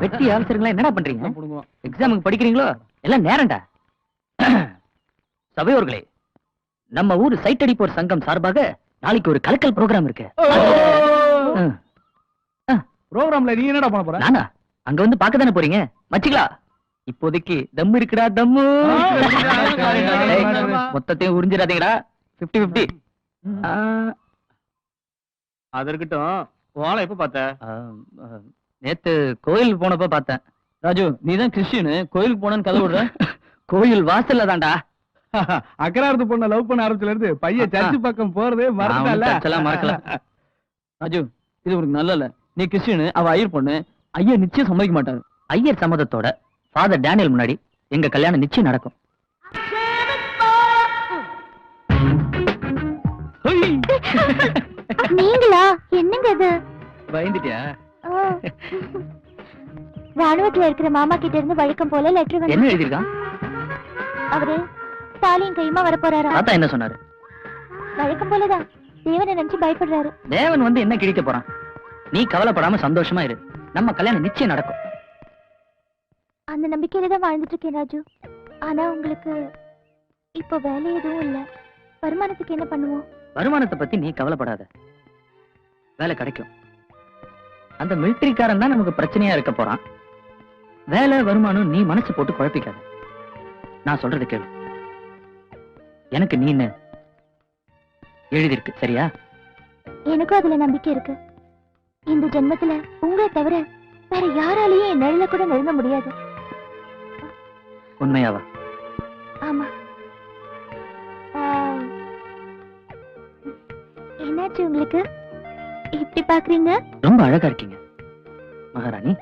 வெட்டி ஆபீசருங்களா என்னடா பண்றீங்க? எக்ஸாமுக்கு படிக்கிறீங்களோ? எல்லாம் நேரம்டா. சபையோர்களே, நம்ம ஊர் சைட் அடிப்போர் சங்கம் சார்பாக நாளைக்கு ஒரு கலக்கல் ப்ரோகிராம் இருக்கு. ப்ரோகிராம்ல நீ என்னடா பண்ண போற? நானா அங்க வந்து பார்க்க தானே போறீங்க? மச்சிங்களா, இப்போதைக்கு தம்மு இருக்குடா தம்மு. மொத்தத்தையும் உறிஞ்சிடாதீங்கடா. 50-50. அது இருக்கட்டும். வாழை எப்ப பார்த்த? நேத்து கோயில் போனப்ப பார்த்தேன். ராஜு, நீதான் கிறிஸ்டியனு, கோயிலுக்கு போனன்னு கதை விடுற? கோயில் வாசல்ல தான்டா. அக்கராரத்து பொண்ண லவ் பண்ண ஆரம்பிச்சுல இருந்து பையன் சர்ச்சு பக்கம் போறதே மறக்கல. ராஜு, இது உனக்கு நல்ல இல்ல. நீ கிறிஸ்டியனு, அவ ஐயர் பொண்ணு. ஐயர் நிச்சயம் சம்மதிக்க மாட்டாரு. ஐயர் சம்மதத்தோட ஃபாதர் டேனியல் முன்னாடி எங்க கல்யாணம் நிச்சயம் நடக்கும். நீங்களா? என்னங்க இது? பயந்துட்டியா? ராணுவத்துல இருக்கிற மாமா கிட்ட இருந்து வழக்கம் போல லெட்டர் வந்து. என்ன எழுதிருக்கான்? அவரு தாலியும் கையுமா வர போறாரா? தாத்தா என்ன சொன்னாரு? வழக்கம் போலதான் தேவனை நினைச்சு பயப்படுறாரு. தேவன் வந்து என்ன கிழிக்க போறான்? நீ கவலைப்படாம சந்தோஷமா இரு. நம்ம கல்யாணம் நிச்சயம் நடக்கும். அந்த நம்பிக்கையில தான் வாழ்ந்துட்டு இருக்கேன் ராஜு. ஆனா உங்களுக்கு இப்ப வேலை எதுவும் இல்ல. வருமானத்துக்கு என்ன பண்ணுவோம்? வருமானத்தை பத்தி நீ கவலைப்படாத, வேலை கிடைக்கும். அந்த மிலிட்டரிக்காரன் தான் நமக்கு பிரச்சனையா இருக்க போறான். வேலை வருமானம் நீ மனசு போட்டு குழப்பிக்காத. நான் சொல்றது கேளு. எனக்கு நீன்னு எழுதிருக்கு, சரியா? எனக்கும் அதுல நம்பிக்கை இருக்கு. இந்த ஜென்மத்துல உங்களை தவிர வேற யாராலையும் என் நிழல கூட நெருங்க முடியாது. உண்மையாவா? ஆமா. என்னாச்சு உங்களுக்கு இப்படி பாக்குறீங்க? ரொம்ப அழகா இருக்கீங்க மகாராணி.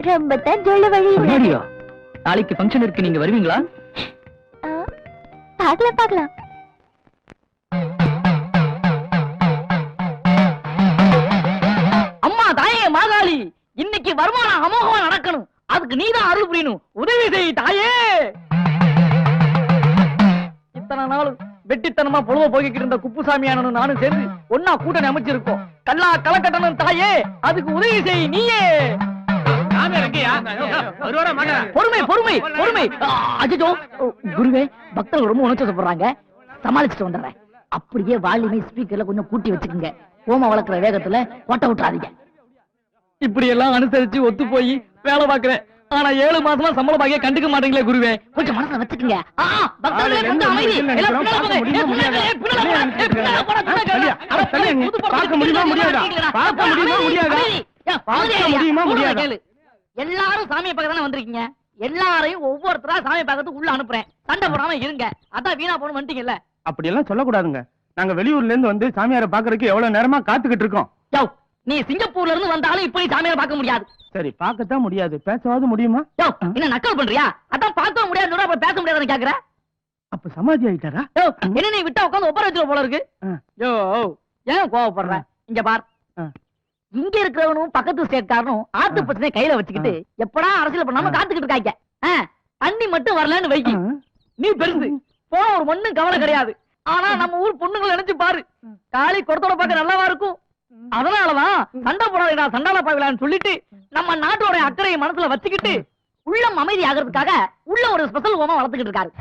ரொம்ப தான் சொல்ல வழி இல்ல. அப்படியா? நாளைக்கு ஃபங்க்ஷன் இருக்கு, நீங்க வருவீங்களா? பார்க்கலாம் பார்க்கலாம். அம்மா தாயே மாகாளி, இன்னைக்கு வருமானம் அமோகமா நடக்கணும். அதுக்கு நீதான் அருள் புரியணும். உதவி செய் தாயே. இத்தனை நாள் வெட்டித்தனமா பொழுவ போய்கிட்டு இருந்த குப்புசாமியானனும் நானும் சேர்ந்து ஒன்னா கூட்டணி அமைச்சிருக்கோம். கல்லா களக்கட்டணும் தாயே, அதுக்கு உதவி செய் நீயே. பொறுமை பொறுமை பொறுமை. அஜிஜோ குருவே, பக்தர்கள் ரொம்ப உணர்ச்சிப்படுறாங்க, சமாளிச்சுட்டு வந்துடுறேன். அப்படியே வால்யூமை ஸ்பீக்கர்ல கொஞ்சம் கூட்டி வச்சுக்கோங்க. கோம வளர்க்குற வேகத்துல கோட்டை விட்டுறாதீங்க. இப்படி எல்லாம் அனுசரிச்சு ஒத்து போய் வேலை பாக்குறேன். ஆனா 7 மாசமா சம்பள பாக்கிய கண்டுக்க மாட்டீங்களே குருவே. கொஞ்சம் மனசுல வச்சுக்கங்க. பக்தர்களே கொஞ்சம் அமைதி. எல்லாம் பின்னால போங்க. பின்னால போங்க. எல்லாரும் சாமியை பார்க்க தானே வந்திருக்கீங்க. எல்லாரையும் ஒவ்வொருத்தரா சாமியை பார்க்கறதுக்கு உள்ள அனுப்புறேன். சண்டை போடாம இருங்க. அதான் வீணா போன வந்துட்டீங்கல்ல. அப்படி எல்லாம் சொல்லக்கூடாதுங்க. நாங்க வெளியூர்ல இருந்து வந்து சாமியாரை பாக்குறதுக்கு எவ்வளவு நேரமா காத்துக்கிட்டு இருக்கோம். யோ, நீ சிங்கப்பூர்ல இருந்து வந்தாலும் இப்படி சாமியாரை பார்க்க முடியாது. சரி, பார்க்கத்தான் முடியாது, பேசவாது முடியுமா? யோ, என்ன நக்கல் பண்றியா? அதான் பார்க்க முடியாது, அப்புறம் பேச முடியாதுன்னு கேக்குற. அப்ப சமாதி ஆயிட்டாரா? யோ, என்ன நீ விட்டா உட்காந்து ஒப்பர வச்சுக்க போல இருக்கு. யோ, ஏன் கோவப்படுற? இங்க பார், இங்க இருக்கிறவனும் பக்கத்து ஸ்டேட்காரனும் ஆத்து பிரச்சனை கையில வச்சுக்கிட்டு எப்படா அரசியல் பண்ணாம காத்துக்கிட்டு இருக்காங்க. தண்ணி மட்டும் வரலன்னு வைக்கி, நீ பெருசு போன ஒரு மண்ணும் கவலை கிடையாது. ஆனா நம்ம ஊர் பொண்ணுங்களை நினைச்சு பாரு, காளி குடத்தோட பார்க்க நல்லாவா இருக்கும். அதனாலதான் சண்டை போடாதா சண்டால பாக்கலான்னு சொல்லிட்டு நம்ம நாட்டோட அக்கறையை மனசுல வச்சுக்கிட்டு உள்ளம் அமைதி ஆகிறதுக்காக உள்ள ஒரு ஸ்பெஷல் ஹோமா வளர்த்துக்கிட்டு இருக்காரு.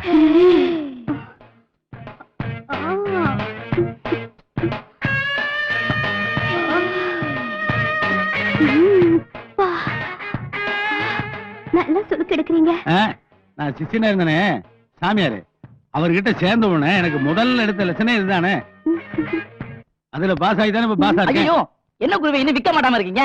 நல்லா சுடுக்கு எடுக்கிறீங்க. நான் சிஷ்யனா இருந்தனே சாமியாரு, அவர்கிட்ட சேர்ந்த உடனே எனக்கு முதல்ல எடுத்த லட்சணே இதுதானே. அதுல பாஸ் ஆகிதானே இப்ப பாஸ் ஆகி. ஐயோ, என்ன குருவே இன்னும் விக்க மாட்டாம இருக்கீங்க?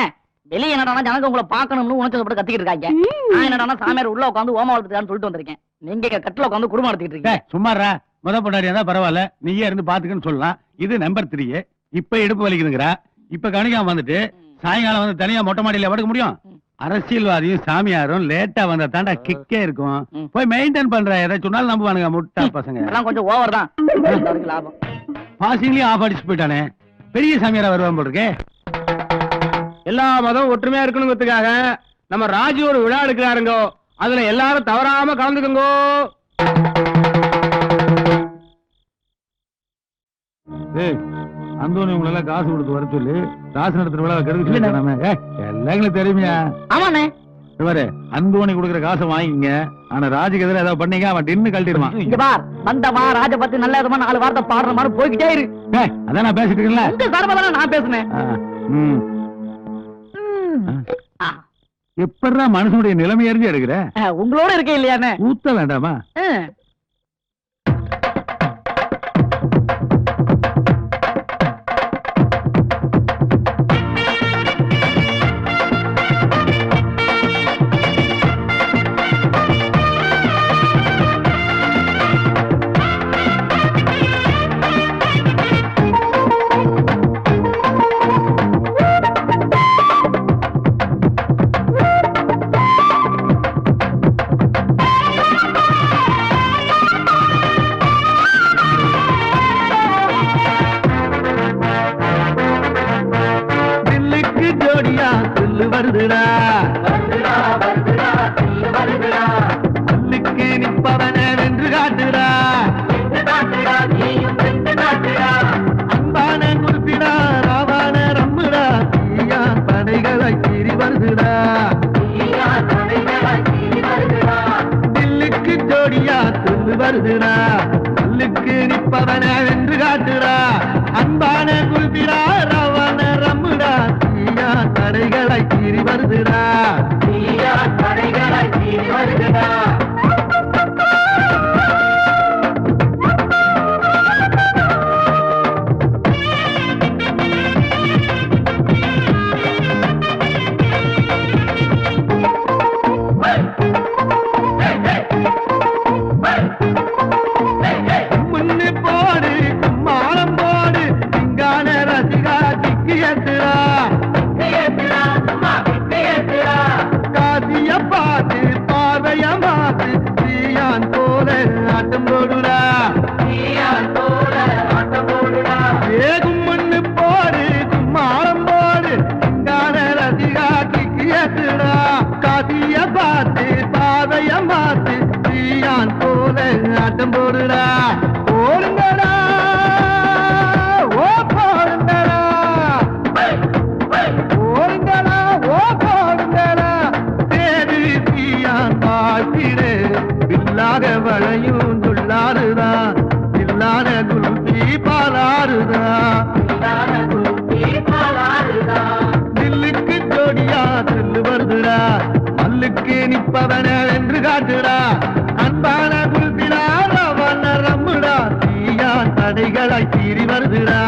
வெளியே என்னடா ஜனங்க உங்களை பாக்கணும்னு உணர்ச்சி கத்திக்கிட்டு இருக்காங்க. நான் என்னடா சாமியார் உள்ள உட்காந்து ஓமா வளர்த்துக்கான்னு சொல்லிட்டு வந்திருக்கேன். நீங்க கட்டில உட்காந்து குடும்பம் நடத்திட்டு இருக்கீங்க. சும்மாரா, முத பொண்டாடியா தான் பரவாயில்ல, நீயே இருந்து பாத்துக்கன்னு சொல்லலாம். இது நம்பர் 3. இப்ப இடுப்பு வலிக்குதுங்கிறா. இப்ப கணிக்காம வந்துட்டு சாயங்காலம் வந்து தனியா மொட்டை மாடியில படுக்க முடியும்? அரசியல்வாதியும் சாமியாரும் லேட்டா வந்தா தாண்டா கிக்கே இருக்கும். போய் மெயின்டைன் பண்ற, எதை சொன்னாலும் நம்புவானுங்க முட்டா பசங்க. எல்லாம் கொஞ்சம் ஓவர் தான் லாபம். பாசிங்லயும் ஆஃப் அடிச்சு போயிட்டானே, பெரிய சாமியாரா வருவான் போல இருக்கே. எல்லா மதம் ஒற்றுமையா இருக்கணுங்கிறதுக்காக நம்ம ராஜு ஒரு விழா எடுக்கிறாருங்கோ. அதுல எல்லாரும் தவறாம கலந்துக்குங்கோ. அந்தோனி உங்களை எல்லாம் காசு கொடுத்து வர சொல்லி ராசு நடத்துற விழாவை கெடுத்து எல்லாம் தெரியுமையா? ஆமாண்ணே. இவரு அந்தோனி கொடுக்குற காசை வாங்கிங்க. ஆனா ராஜுக்கு எதிராக ஏதாவது பண்ணீங்க அவன் டின்னு கழட்டிடுவான். இங்க பார், வந்தமா ராஜ பத்தி நல்ல விதமா 4 வார்த்தை பாடுற மாதிரி போய்கிட்டே இரு. அதான் நான் பேசிட்டு இருக்கேன்ல. உங்க சார்பாதானே நான் பேசுனேன். எப்படா மனுஷனுடைய நிலைமை அறிஞ்சு எடுக்கிற? உங்களோட இருக்க இல்லையானே? ஊத்த வேண்டாமா? அல்லுக்கு நிற்பவன வென்று காட்டுடா. அன்பான குறிப்பிடா, ராவான ரம்முடா, தீயான் படைகளை கீறி வருதுடா. தில்லுக்கு ஜோடியா துள்ளு வருதுடா. அல்லுக்கு நிற்பவன வென்று காட்டுடா. அன்பான குறிப்பிடா, ராவான ரம்முடா, தீயான் படைகளை கீறி வருதுடா. தீயான் படைகளை கீறி வருதுடா. பேசுடா காசிய பார்த்து பாதைய மாத்து தீயான் போல ஆட்டம் போடுடா போடுங்கடா ஓ போடுங்கடா போடுங்கடா ஓ போடுங்கடா தேடு தீயான் வாழ்த்திடு இல்லாத வளையும் துள்ளாடுதா இல்லாத குல்பி பாலாடுதா தில்லுக்கு ஜோடியா தில்லு வருதுடா மல்லுக்கு நிப்பவன என்று காட்டுடா அன்பான குல்பிடா ரவன ரம்முடா தீயா தடைகளாய் தீரி வருதுடா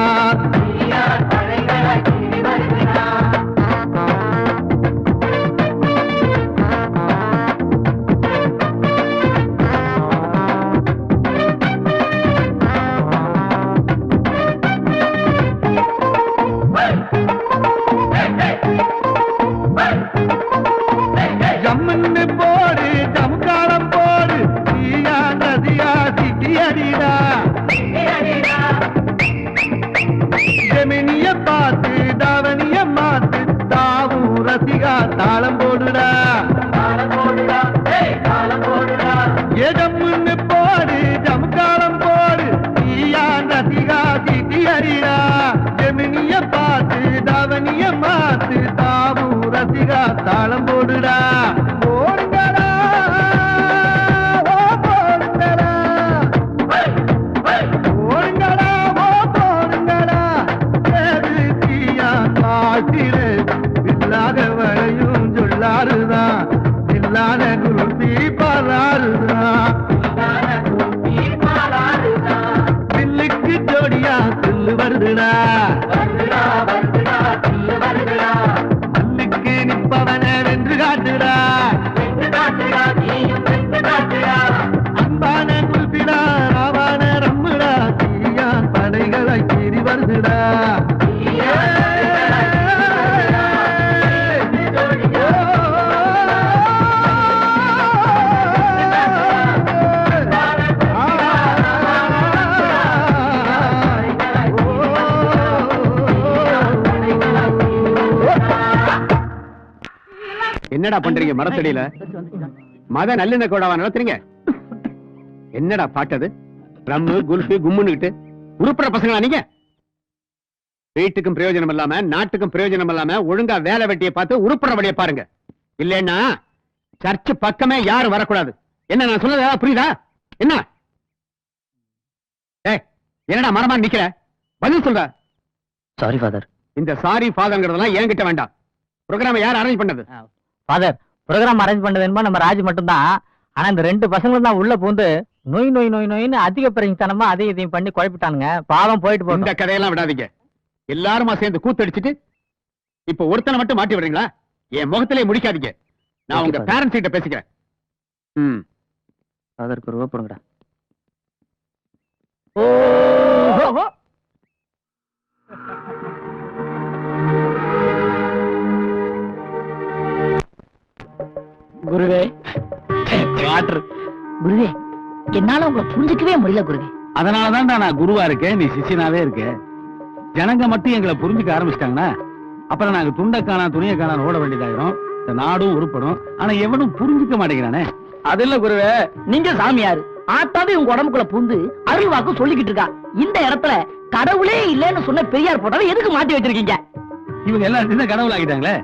ஜம்முன்னு போடு ஜமுக்காலம் போடு தீயா நதியா சிட்டி அடிடா ஜெமினிய பார்த்து தாவணிய மாத்து தாவும் ரசிகா தாளம் போடுடா ஏ ஜம்முன்னு போடு ஜமுக்காலம் போடு தீயா நதிகா சிட்டி அடிடா ஜெமினிய பார்த்து தாவணிய மாத்து தாவும் ரசிகா தாளம் போடுடா போடுங்கடா ஓ போடுங்கடா போடுங்கடா ஓ போடுங்கடா தேடு தீயா காட்டிடு இல்லாத வளையும் சொல்லாருதா இல்லாத குருத்தி பாலாருதா தில்லுக்கு ஜோடியா தில்லு வருதுடா மல்லுக்கு நிப்பவன வென்று காட்டுடா அன்பான குல்பிடா ராவான ரம்முடா தீயான் படைகளை கீறி வருதுடா என்னடா பண்றீங்க மரத்தடியில மத நல்லெண்ணெய் கூடவா நடத்துறீங்க என்னடா பாட்டது ரம்மு குல்ஃபி கும்முன்னுகிட்டு உருப்புற பசங்களா நீங்க வீட்டுக்கும் பிரயோஜனம் இல்லாம நாட்டுக்கும் பிரயோஜனம் இல்லாம ஒழுங்கா வேலை வெட்டியை பார்த்து உருப்புற வழியை பாருங்க இல்லைன்னா சர்ச் பக்கமே யாரும் வரக்கூடாது என்ன நான் சொன்னது ஏதாவது புரியுதா என்ன என்னடா மரமா நிக்கிற பதில் சொல்ற சாரி ஃபாதர். இந்த சாரி ஃபாதர்ங்கிறதெல்லாம் என்கிட்ட வேண்டாம் ப்ரோக்ராம் யார் அரேஞ்ச் பண்ணது ஃபாதர் ப்ரோக்ராம் அரேஞ்ச் பண்ணது என்னமோ நம்ம ராஜ் மட்டும்தான். ஆனா இந்த 2 பசங்களும் தான் உள்ள பூந்து நோய் நோய் நோய் நோயின்னு அதிக பிரச்சனமா அதையும் இதையும் பண்ணி குழப்பிட்டானுங்க. பாவம் போயிட்டு போகும். இந்த கதையெல்லாம் விடாதீங்க. எல்லாருமா சேர்ந்து கூத்தடிச்சிட்டு இப்ப ஒருத்தனை மட்டும் மாட்டி விடுறீங்களா? என் முகத்திலே முடிக்காதீங்க. நான் உங்க பேரண்ட்ஸ் கிட்ட பேசிக்கிறேன். ஃபாதருக்கு ரூபா போடுங்கடா. ஓஹோ குருவே வாட்டர். குருவே என்னால உங்களை புரிஞ்சுக்கவே முடியல குருவே. அதனாலதான் நான் குருவா இருக்கேன், நீ சிஷியனாவே இருக்க. ஜனங்க மட்டும் எங்களை புரிஞ்சுக்க ஆரம்பிச்சிட்டாங்கன்னா அப்புறம் நாங்க துண்டை காணா துணியை காணா ஓட வேண்டியதாயிரும். இந்த நாடும் உருப்படும். ஆனா எவனும் புரிஞ்சுக்க மாட்டேங்கிறானே. அது இல்ல குருவே, நீங்க சாமியாரு ஆத்தாவே உங்க உடம்புக்குள்ள பூந்து அருள் வாக்கு சொல்லிக்கிட்டு இருக்கா. இந்த இடத்துல கடவுளே இல்லன்னு சொன்ன பெரியார் போட்டாலும் எதுக்கு மாட்டி வச்சிருக்கீங்க? இவங்க எல்லாத்தையும் கடவுள் ஆகிட்டாங்களே.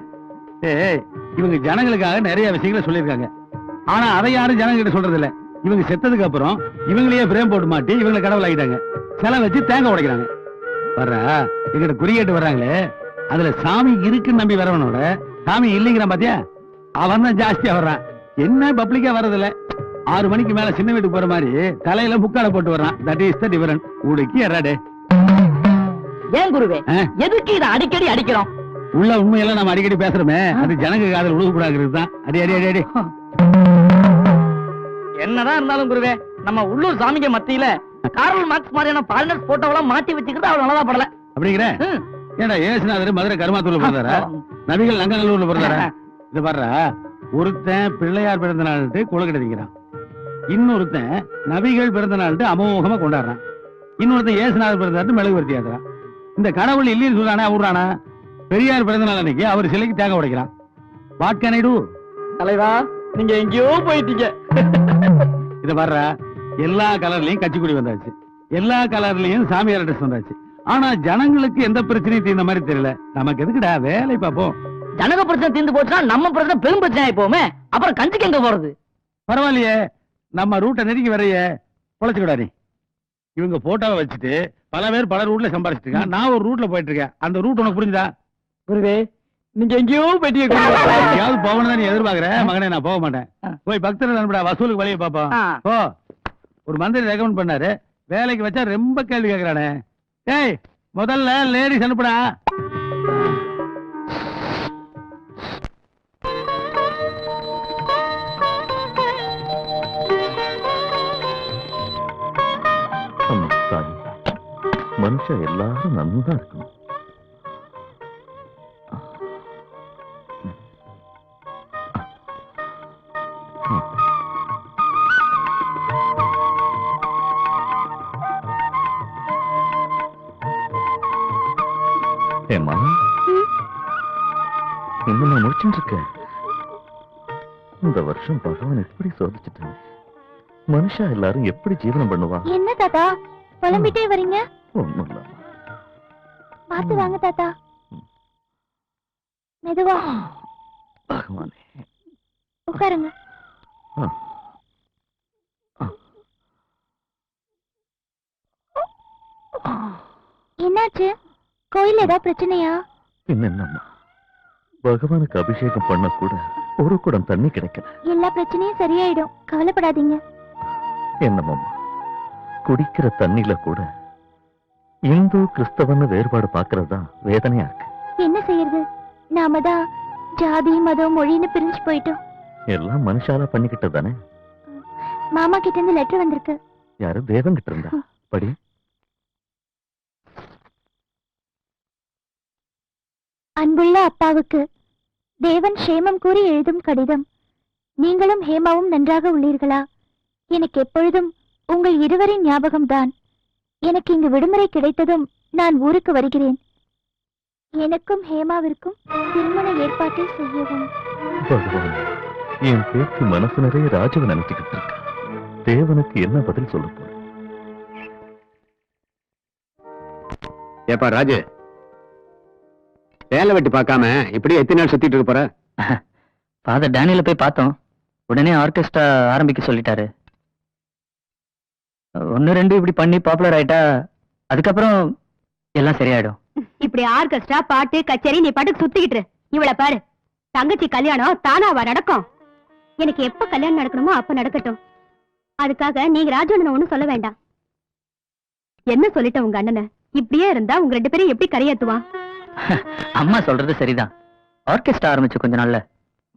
இவங்க ஜனங்களுக்காக நிறைய விஷயங்களை சொல்லியிருக்காங்க. ஆனா அதை யாரும் ஜனங்க கிட்ட சொல்றது இல்ல. இவங்க செத்ததுக்கு அப்புறம் இவங்களையே பிரேம் போட்டு மாட்டி இவங்களை கடவுள் ஆகிட்டாங்க. சில வச்சு தேங்காய் உடைக்கிறாங்க. வர்றா எங்கிட்ட குறியேட்டு வர்றாங்களே, அதுல சாமி இருக்குன்னு நம்பி வரவனோட சாமி இல்லைங்கிறான் பாத்தியா, அவன் தான் ஜாஸ்தியா வர்றான். என்ன பப்ளிக்கா வர்றதில்ல. 6 மணிக்கு மேல சின்ன வீட்டுக்கு போற மாதிரி தலையில முக்கால போட்டு வர்றான். That is the difference. உடுக்கி எறாடே. ஏன் குருவே எதுக்கு இதை அடிக்கடி அடிக்கிறோம்? உள்ள உண்மையெல்லாம் நம்ம அடிக்கடி பேசுறோமே, அது ஜனங்க காதல் உழுகக்கூடாது தான். அடி அடி அடி அடி. என்னதான் இருந்தாலும் குருவே, நம்ம உள்ளூர் சாமிங்க மத்தியில கார்ல் மார்க்ஸ் மாதிரியான பாலினர்ஸ் போட்டோவெல்லாம் மாட்டி வச்சுக்கிட்டு அவள் நல்லதா படல அப்படிங்கிற. ஏன்னா ஏசுநாதர் மதுரை கருமாத்தூர்ல பிறந்தாரா, நபிகள் நங்கநல்லூர்ல பிறந்தாரா? இது வர்றா ஒருத்தன் பிள்ளையார் பிறந்த நாள்ட்டு கொழுக்கட்டை திங்கிறான், இன்னொருத்தன் நபிகள் பிறந்த நாள்ட்டு அமோகமா கொண்டாடுறான், இன்னொருத்தன் ஏசுநாதர் பிறந்தாரு மெழுகுவர்த்தி ஏத்துறான். இந்த கடவுள் இல்லைன்னு சொல்றானே விடுறானா? பெரியார் பிறந்த நாள் அன்னைக்கு அவர் சிலைக்கு தேங்காய் உடைக்கிறான். What can I do? தலைவா நீங்க எங்கேயோ போயிட்டீங்க. இத பாருடா, எல்லா கலர்லயும் கட்சிக்குடி வந்தாச்சு, எல்லா கலர்லயும் சாமியார் ட்ரெஸ் வந்தாச்சு. ஆனா ஜனங்களுக்கு எந்த பிரச்சனையும் தீர்ந்த மாதிரி தெரியல. நமக்கு எதுக்குடா வேலை பாப்போம். ஜனக பிரச்சனை தீர்ந்து போச்சுன்னா நம்ம பிரச்சனை பெரும் பிரச்சனை ஆயிப்போமே. அப்புறம் கஞ்சிக்கு எங்க போறது? பரவாயில்லையே, நம்ம ரூட்டை நெருங்கி வரைய பொழைச்சுக்கூடா நீ. இவங்க போட்டோவை வச்சுட்டு பல பேர் பல ரூட்ல சம்பாதிச்சிட்டு இருக்கான். நான் ஒரு ரூட்ல போயிட்டு இருக்கேன். அந்த ரூட் உனக்கு புரிஞ்சுதா? குருவே நீங்க எங்கேயோ போயிட்டீங்க. எங்கேயாவது போகணும் தான் நீ எதிர்பார்க்கற மகனே. நான் போக மாட்டேன். போய் பக்தர்கள் அனுப்பிடா, வசூலுக்கு வழியை பாப்போம். ஓ, ஒரு மந்திரி ரெக்கமெண்ட் பண்ணாரு, வேலைக்கு வச்சா ரொம்ப கேள்வி கேட்கறானே. ஏய், முதல்ல லேடிஸ் அனுப்புடா. மனுஷன் எல்லாரும் நல்லா இருக்கணும். ஏமா இன்னும் நான் முடிச்சுட்டு இருக்கேன். இந்த வருஷம் பகவான் எப்படி சோதிச்சுட்டாங்க. மனுஷா எல்லாரும் எப்படி ஜீவனம் பண்ணுவா? என்ன தாத்தா புலம்பிட்டே வரீங்க? ஒண்ணும் இல்ல. பார்த்து வாங்க தாத்தா, மெதுவா பகவானே. உட்காருங்க. என்னாச்சு? கோயில் ஏதாவது பிரச்சனையா? என்னம்மா, பகவானுக்கு அபிஷேகம் பண்ண கூட ஒரு குடம் தண்ணி கிடைக்கல. எல்லா பிரச்சனையும் சரியாயிடும், கவலைப்படாதீங்க. என்னம்மா, குடிக்கிற தண்ணில கூட இந்து கிறிஸ்தவன்னு வேறுபாடு பாக்குறதுதான் வேதனையா இருக்கு. என்ன செய்யறது, நாம தான் ஜாதி மதம் மொழின்னு பிரிஞ்சு போயிட்டோம். எல்லாம் மனுஷால பண்ணிக்கிட்டு தானே. மாமா கிட்ட இருந்து லெட்டர் வந்திருக்கு. யாரு தேவன் கிட்ட இருந்தா? படி. அன்புள்ள அப்பாவுக்கு தேவன் க்ஷேமம் கூறி எழுதும் கடிதம். நீங்களும் ஹேமாவும் நன்றாக உள்ளீர்களா? எனக்கு எப்பொழுதும் உங்கள் இருவரின் ஞாபகம்தான். எனக்கு இங்கு விடுமுறை கிடைத்ததும் நான் ஊருக்கு வருகிறேன். எனக்கும் ஹேமாவிற்கும் திருமண ஏற்பாட்டை செய்யவும். பகவான், என் பேருக்கு மனசு நிறைய ராஜவ நினைச்சுக்கிட்டு இருக்க. தேவனுக்கு என்ன பதில் சொல்ல போற? ஏப்பா ராஜு, வேலை வெட்டி பார்க்காம இப்படி எத்தனை நாள் சுத்திட்டு இருக்க போற? ஃபாதர் டேனியல போய் பார்த்தோம். உடனே ஆர்கெஸ்ட்ரா ஆரம்பிக்க சொல்லிட்டாரு. 1-2 இப்படி பண்ணி பாப்புலர் ஆயிட்டா அதுக்கப்புறம் எல்லாம் சரியாயிடும். இப்படி ஆர்கெஸ்ட்ரா பாட்டு கச்சேரி நீ பாட்டுக்கு சுத்திக்கிட்டு இவள பாரு. தங்கச்சி கல்யாணம் தானாவா நடக்கும்? எனக்கு எப்ப கல்யாணம் நடக்கணுமோ அப்ப நடக்கட்டும். அதுக்காக நீங்க ராஜவண்ணனை ஒண்ணும் சொல்ல வேண்டாம். என்ன சொல்லிட்ட உங்க அண்ணனை? இப்படியே இருந்தா உங்க 2 பேரும் எப்படி கரையேத்துவான்? அம்மா சொல்றது சரிதான். ஆர்கெஸ்ட்ரா ஆரம்பிச்சு கொஞ்ச நாள்ல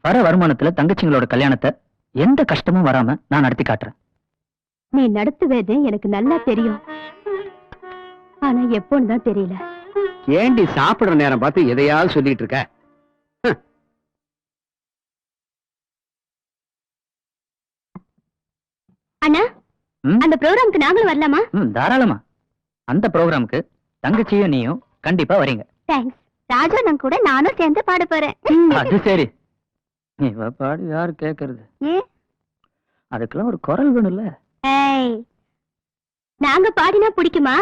வர வருமானத்துல தங்கச்சிங்களோட கல்யாணத்தை எந்த கஷ்டமும் வராம நான் நடத்தி காட்டுறேன். நீ நடத்துவேது எனக்கு நல்லா தெரியும். ஆனா எப்போன்னு தான் தெரியல. ஏண்டி சாப்பிடுற நேரம் பார்த்து எதையாவது சொல்லிட்டு இருக்க? அண்ணா, அந்த ப்ரோகிராமுக்கு நாங்களும் வரலாமா? தாராளமா. அந்த ப்ரோகிராமுக்கு தங்கச்சியும் நீயும் கண்டிப்பா வரீங்க. தேங்க்ஸ். ராஜவண்ணன் கூட நானும் சேர்ந்து பாட போறேன். அது சரி. இவ பாடி யாரு கேக்குறது? அதுக்கெல்லாம் ஒரு குரல் வேணும்ல. ஏய், நாங்க பாடினா பிடிக்குமா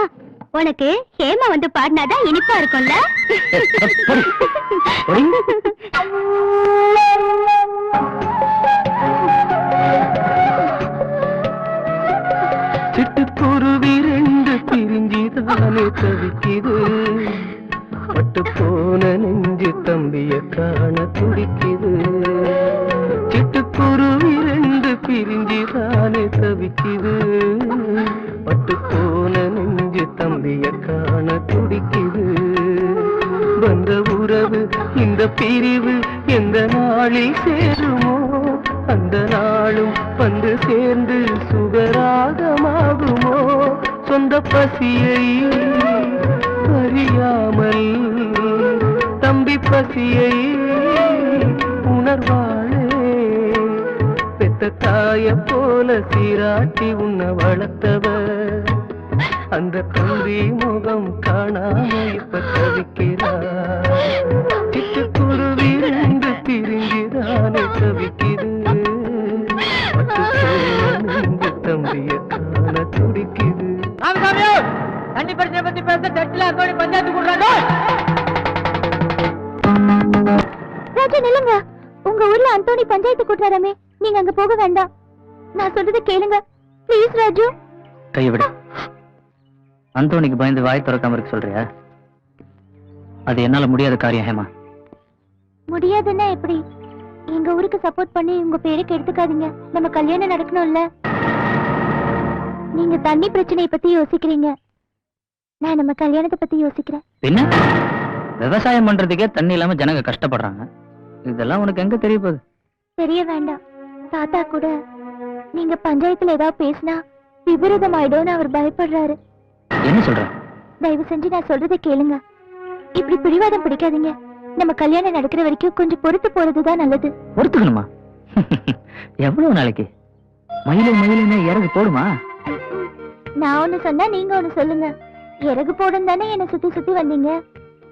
உனக்கு? ஹேமா வந்து பாடினாதான் இனிப்பா இருக்கும்ல. சிட்டுக்குருவி 2 பிரிஞ்சுதானே தவிக்குது, பட்டு போன நெஞ்சு தம்பிய காண துடிக்குது. சிட்டுக்குருவி 2 பிரிஞ்சுதானே தவிக்குது, பட்டு போன நெஞ்சு தம்பிய காண துடிக்குது. வந்த உறவு இந்த பிரிவு எந்த நாளில் சேருமோ, அந்த நாளும் வந்து சேர்ந்து சுகராகமாகுமோ. சொந்த பசியை அறியாமல் தம்பி பசியை உணர்வாளே. பெத்த தாய போல சீராட்டி உன்னை வளர்த்தவர் அந்த தம்பி முகம் காணாம இப்ப தவிக்கிறார். சிட்டுக்குருவி 2 பிரிஞ்சுதான் தவிக்குது தம்பிய காண துடிக்குது. ராமசாமியோ, தண்ணி பிரச்சனை பத்தி பேச சட்டில அந்தோணி பஞ்சாயத்து கூடுறாங்க. ராஜு நில்லுங்க. உங்க ஊர்ல அந்தோணி பஞ்சாயத்து கூட்டுறாராமே, நீங்க அங்க போக வேண்டாம். நான் சொல்றதை கேளுங்க ப்ளீஸ் ராஜு. கையை விடு. அந்தோணிக்கு பயந்து வாய் திறக்காம இருக்க சொல்றியா? அது என்னால முடியாத காரியம் ஹேமா. முடியாதுன்னா எப்படி? எங்க ஊருக்கு சப்போர்ட் பண்ணி உங்க பேருக்கு எடுத்துக்காதீங்க. நம்ம கல்யாணம் நடக்கணும்ல. நீங்க தண்ணி பிரச்சனையை பத்தி யோசிக்கிறீங்க, நான் நம்ம கல்யாணத்தை பத்தி யோசிக்கிறேன். என்ன விவசாயம் பண்றதுக்கே தண்ணி இல்லாம ஜனங்க கஷ்டப்படுறாங்க, இதெல்லாம் உனக்கு எங்க தெரிய போகுது? தெரிய வேண்டாம். தாத்தா கூட நீங்க பஞ்சாயத்துல ஏதாவது பேசினா விபரீதம் ஆயிடும்னு அவர் பயப்படுறாரு. என்ன சொல்ற? தயவு செஞ்சு நான் சொல்றதை கேளுங்க. இப்படி பிடிவாதம் பிடிக்காதீங்க. நம்ம கல்யாணம் நடக்கிற வரைக்கும் கொஞ்சம் பொறுத்து போறதுதான் நல்லது. பொறுத்துக்கணுமா? எவ்வளவு நாளைக்கு? மயிலுன்னு இறகு போடுமா? நான் ஒண்ணு சொன்னா நீங்க ஒண்ணு சொல்லுங்க. இறகு போடும் தானே என்ன சுத்தி சுத்தி வந்தீங்க.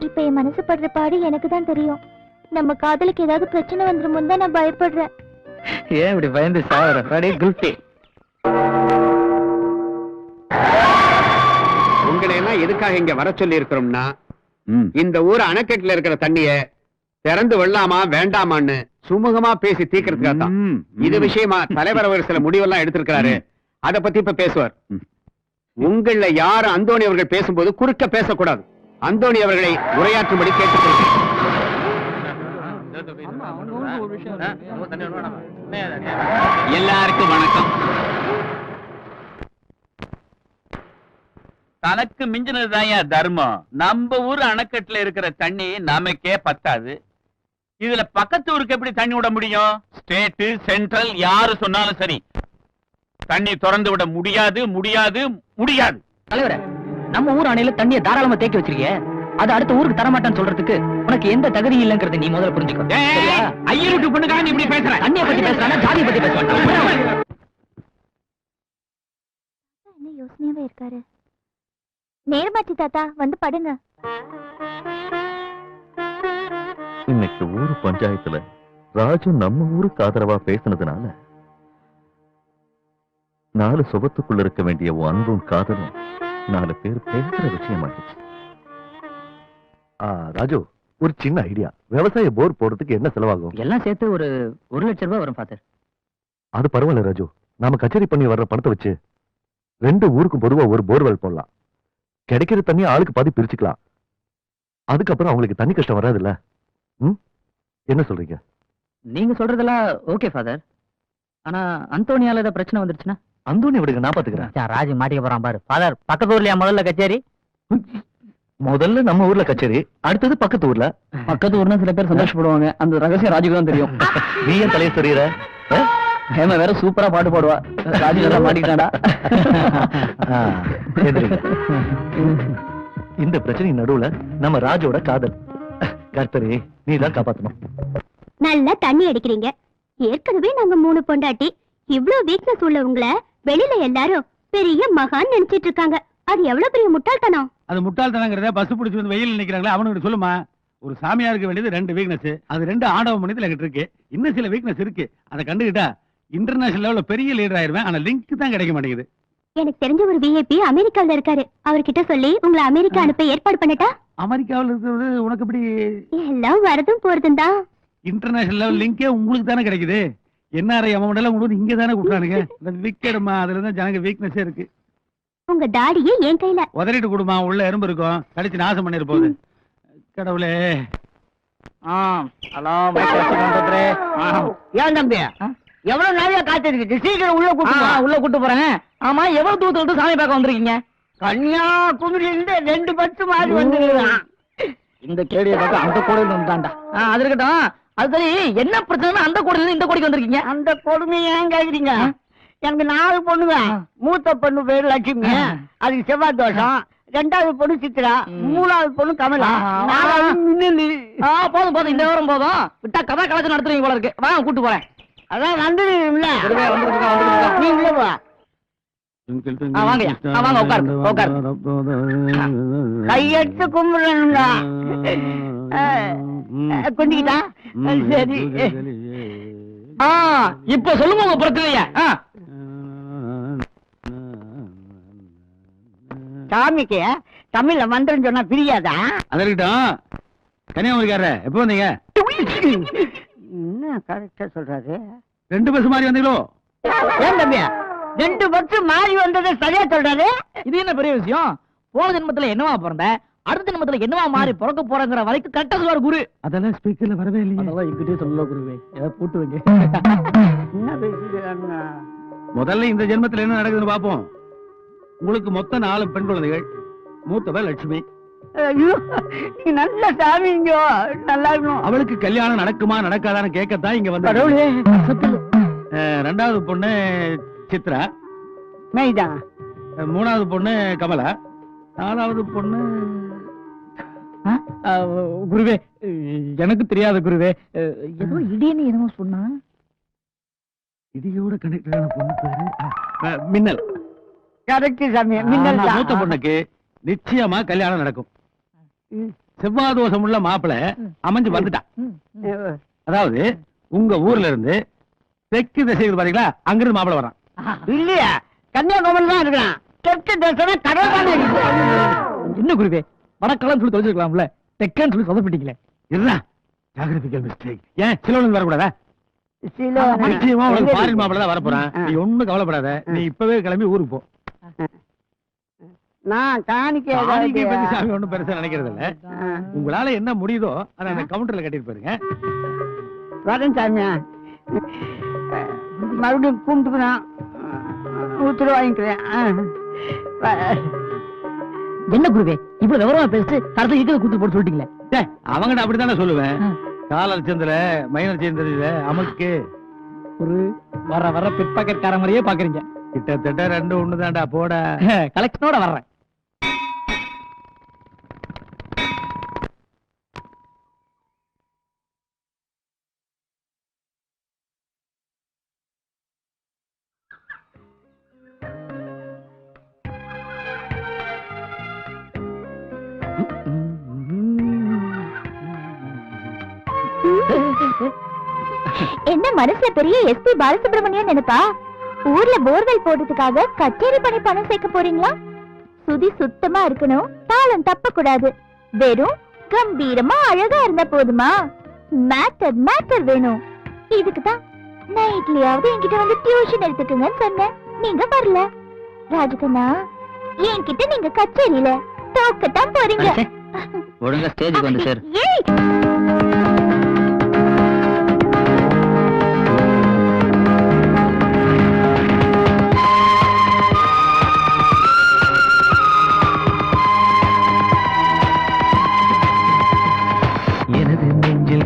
இப்ப என் மனசு படுற பாடு எனக்கு தான் தெரியும். நம்ம காதலுக்கு ஏதாவது பிரச்சனை வந்துருமோன்னு தான் நான் பயப்படுறேன். ஏன் இப்படி பயந்து சாவற? ரெடி குல்ஃபி. உங்களை எல்லாம் எதுக்காக இங்க வர சொல்லி இருக்கிறோம்னா, இந்த ஊர் அணைக்கட்டுல இருக்கிற தண்ணிய திறந்து விடலாமா வேண்டாமான்னு சுமூகமா பேசி தீக்கிறதுக்காக தான். இது விஷயமா தலைவர் அவர் சில முடிவெல்லாம் எடுத்திருக்கிறாரு. அத பத்தி இப்ப பேசுவார். உங்கள யாரும் அந்தோணி அவர்கள் பேசும்போது குறுக்க பேசக்கூடாது. அந்தோணி அவர்களை உரையாற்றும்படி கேட்டுக்கொள்கிறேன். எல்லாருக்கும் வணக்கம். தனக்கு மிஞ்சினதுதான் தர்மம். நம்ம ஊர் அணைக்கட்டுல இருக்கிற தண்ணி நமக்கே பத்தாது. இதுல பக்கத்து ஊருக்கு எப்படி தண்ணி விட முடியும்? ஸ்டேட் சென்ட்ரல் யாரு சொன்னாலும் சரி, தண்ணி திறந்து விட முடியாது முடியாது முடியாது. தலைவரே, நம்ம ஊர் அணையில தண்ணியை தாராளமா தேக்கி வச்சிருக்கீங்க. அது அடுத்த ஊருக்கு தரமாட்டான்னு சொல்றதுக்கு உனக்கு எந்த தகுதி இல்லைங்கிறத நீ முதல்ல புரிஞ்சுக்கோ. ஐயருக்கு பொண்ணுக்காக நீ இப்படி பேசுற? தண்ணியை பத்தி பேசுறானா ஜாதியை பத்தி பேசுவாங்க? என்ன யோசனையாவே இருக்காரு. நேரமாச்சு தாத்தா, வந்து படுங்க. இன்னைக்கு ஊரு பஞ்சாயத்துல ராஜு நம்ம ஊருக்கு ஆதரவா பேசினதுனால 4 சுபத்துக்குள்ள இருக்க வேண்டிய அன்பும் காதலும் 4 பேர் பேசுற விஷயமாயிடுச்சு. ராஜு, ஒரு சின்ன ஐடியா. விவசாய போர் போடுறதுக்கு என்ன செலவாகும்? எல்லாம் சேர்த்து ஒரு 1 லட்சம் ரூபாய் வரும் ஃபாதர். அது பரவாயில்ல ராஜு. நாம கச்சேரி பண்ணி வர்ற பணத்தை வச்சு 2 ஊருக்கு பொதுவா ஒரு போர்வெல் போடலாம். கிடைக்கிற தண்ணி ஆளுக்கு பாதி பிரிச்சுக்கலாம். அதுக்கப்புறம் அவங்களுக்கு தண்ணி கஷ்டம் வராதுல்ல. என்ன சொல்றீங்க? நீங்க சொல்றதெல்லாம் ஓகே ஃபாதர். ஆனா அந்தோனியால ஏதாவது பிரச்சனை வந்துருச்சுன்னா? அந்தோனி விடுங்க, நான் பாத்துக்கிறேன். ராஜு மாட்டிக்க போறான் பாரு. ஃபாதர், பக்கத்து ஊர்லயா முதல்ல கச்சேரி? முதல்ல நம்ம ஊர்ல கச்சேரி, அடுத்தது பக்கத்து ஊர்ல. பக்கத்து ஊர்னா சில பேர் சந்தோஷப்படுவாங்க. அந்த ரகசியம் ராஜுக்கு தான் தெரியும். நீ ஏன் தலையை சொல்லிடுற? ஹேமா வேற சூப்பரா பாட்டு பாடுவா. ராஜு நல்லா மாட்டிக்கிட்டாடா. இந்த பிரச்சனை நடுவுல நம்ம ராஜோட காதல். கர்த்தரே, நீ தான் காப்பாத்தணும். நல்லா தண்ணி அடிக்கிறீங்க. ஏற்கனவே நாங்க 3 பொண்டாட்டி. இவ்ளோ வீக்னஸ் உள்ள உங்களை வெளியில எல்லாரும் பெரிய மகான் நினைச்சிட்டு இருக்காங்க. அது எவ்வளவு பெரிய முட்டாள்தனம். அது முட்டாள்தனங்கிறத பஸ் பிடிச்சு வந்து வெயில் நிக்கிறாங்களே அவனுக்கு சொல்லுமா? ஒரு சாமியாருக்கு வேண்டியது 2 வீக்னஸ். அது 2 ஆண்டவ மனிதத்துல எங்கிட்ட இருக்கு. இன்னும் சில வீக்னஸ் இருக்கு. அதை கண்டுகிட்டா இன்டர்நேஷனல் லெவல்ல பெரிய லீடர் ஆயிருவேன். ஆனா லிங்க் தான் கிடைக்க மாட்டேங்குது. எனக்கு தெரிஞ்ச ஒரு விஐபி அமெரிக்கால இருக்காரு. அவர்கிட்ட சொல்லி உங்களை அமெரிக்கா அனுப்ப ஏற்பாடு பண்ணட்டா? அமெரிக்காவில் இருக்கிறது உனக்கு எப்படி? எல்லாம் வரதும் போறதும் தான். இன்டர்நேஷனல் லெவல் லிங்கே உங்களுக்கு தானே கிடைக்குது. என்ஆர்ஐ அமௌண்ட் எல்லாம் உங்களுக்கு இங்க தானே கொடுக்குறானுங்க. விக்கெடுமா, அதுல தான் ஜனங்க வீக்னஸே இருக்கு. உங்க தாடியே என் கையில. உதறிட்டு கொடுமா, உள்ள எறும்பு இருக்கும், கடிச்சு நாசம் பண்ணிரு போகுது. கடவுளே. ஹலோ ஏன் தம்பி, எவ்வளவு நாளையா காத்திருக்கு? சீக்கிரம் உள்ள கூட்டு போறேன். ஆமா, எவ்வளவு தூரத்துல இருந்து சாமி பார்க்க வந்திருக்கீங்க? கன்னியாகுமரியில இருந்து 2 பஸ் மாறி வந்துருக்கான். இந்த கேடிய பார்க்க அந்த கோடையில வந்துட்டான்டா. அது இருக்கட்டும். அது சரி, என்ன பிரச்சனை? அந்த கோடையில இருந்து இந்த கோடைக்கு வந்திருக்கீங்க? அந்த கொடுமை ஏன் கேக்குறீங்க? எனக்கு 4 பொண்ணுங்க. மூத்த பொண்ணு பேரு லட்சுமி, அதுக்கு செவ்வாய் தோஷம். 2வது பொண்ணு சித்ரா, 3வது பொண்ணு கமலா, 4வது மின்னலி. போதும் போதும், இந்த வாரம் போதும். விட்டா கதை கலச்சு நடத்துறீங்க போல இருக்கு. வாங்க கூட்டு போறேன். அதான் வந்துடுவீங்களா? நீ உள்ள போ. வாங்க வாங்க, உட்காரு. கையெடுத்து கும்பிடணுங்க. கொஞ்சிக்கிட்டா சரி. இப்ப சொல்லுங்க உங்க பிரச்சனைய. சாமிக்கு தமிழ்ல மந்திரம் சொன்னா பிரியாதா? அதற்கிட்டும் கன்னியாகுமரிக்காரர் எப்போ வந்தீங்க? என்ன கரெக்டா சொல்றாரு? 2 பஸ் மாறி வந்தீங்களோ? ஏன் தம்பியா 2 வருஷம் மாறி வந்தது சரியா சொல்றாரு? இது என்ன பெரிய விஷயம்? போன ஜென்மத்துல என்னவா பிறந்த, அடுத்த ஜென்மத்துல என்னவா மாறி பிறக்க போறங்கிற வரைக்கும் கரெக்டா சொல்றாரு குரு. அதெல்லாம் ஸ்பீக்கர்ல வரவே இல்லையே. அதெல்லாம் எங்கிட்டே சொல்ல குருவே, ஏதாவது போட்டு வைங்க. என்ன பேசுறாங்க? முதல்ல இந்த ஜென்மத்துல என்ன நடக்குதுன்னு பாப்போம். உங்களுக்கு மொத்தம் 4 பெண் குழந்தைகள். மூத்தவ லட்சுமி. ஐயோ, நீ நல்ல சாமிங்க, நல்லா இருக்கணும். அவளுக்கு கல்யாணம் நடக்குமா நடக்காதான்னு கேட்கத்தான் இங்க வந்து. கடவுளே, ரெண்டாவது பொண்ணு சித்ரா. மைதான். மூணாவது பொண்ணு கமலா. 4வது பொண்ணு குருவே, எனக்கு தெரியாத குருவே. ஏதோ இடின்னு என்னமோ சொன்னா. இடியோட கனெக்டடான பொண்ணு பேரு மின்னல். கரெக்ட் சாமி, மின்னல். மூத்த பொண்ணுக்கு நிச்சயமா கல்யாணம் நடக்கும். செவ்வாய் தோஷம் உள்ள மாப்பிள அமைஞ்சு வந்துட்டான். அதாவது உங்க ஊர்ல இருந்து தெற்கு திசை பாத்தீங்களா, அங்கிருந்து மாப்பிள வரான். இல்லையா, கன்னியாகுமரி தான் இருக்கிறான். தெற்கு தேசம் கடல் தானே. என்ன குருவே, வடக்கெல்லாம் சொல்லி தொலைச்சிருக்கலாம்ல, தெக்கன்னு சொல்லி சொதப்பிட்டீங்களே. இதுதான் ஜாகிரபிக்கல் மிஸ்டேக். ஏன் சிலோன் வரக்கூடாதா? நிச்சயமா உனக்கு ஃபாரின் மாப்பிள தான் வரப்போறான். நீ ஒண்ணும் கவலைப்படாத. நீ இப்பவே கிளம்பி ஊருக்கு போ. நான் காணிக்கை பத்தி சாமி ஒண்ணும் பெருசா நினைக்கிறது இல்ல. உங்களால என்ன முடியுதோ அதை அந்த கவுண்டர்ல கட்டிட்டு போயிருங்க. வரேன் சாமியா, மறுபடியும் கும்பிட்டுக்கிறான், உத்தரவு வாங்கிக்கிறேன். என்ன குருவே இவ்வளவு விவரமா பேசிட்டு கருத்து ஈக்கில குத்து போட்டு சொல்லிட்டீங்களே. அவங்கட அப்படித்தானே சொல்லுவேன். காலர் சேர்ந்தல மைனர் சேர்ந்ததுல அமக்கு ஒரு வர வர பிற்பக்கெட்கார மாதிரியே பாக்குறீங்க. கிட்டத்தட்ட 2 ஒண்ணுதான்டா. போட கலெக்ஷனோட வர்றேன். என்ன மனசுல பெரிய எஸ்பி பாலசுப்ரமணியன் நினைப்பா? ஊர்ல போர்வெல் போடுறதுக்காக கச்சேரி பண்ணி பணம் சேர்க்க போறீங்களா? சுதி சுத்தமா இருக்கணும், தாளம் தப்ப கூடாது, வெறும் கம்பீரமா அழகா இருந்தா போதுமா? மேட்டர் மேட்டர் வேணும். இதுக்குதான் நைட்லயாவது என்கிட்ட வந்து டியூஷன் எடுத்துக்குங்கன்னு சொன்னேன். நீங்க வரல. ராஜகண்ணா, என்கிட்ட நீங்க கச்சேரியில தோக்கத்தான் போறீங்க. ஒழுங்கா ஸ்டேஜுக்கு வந்து சார்.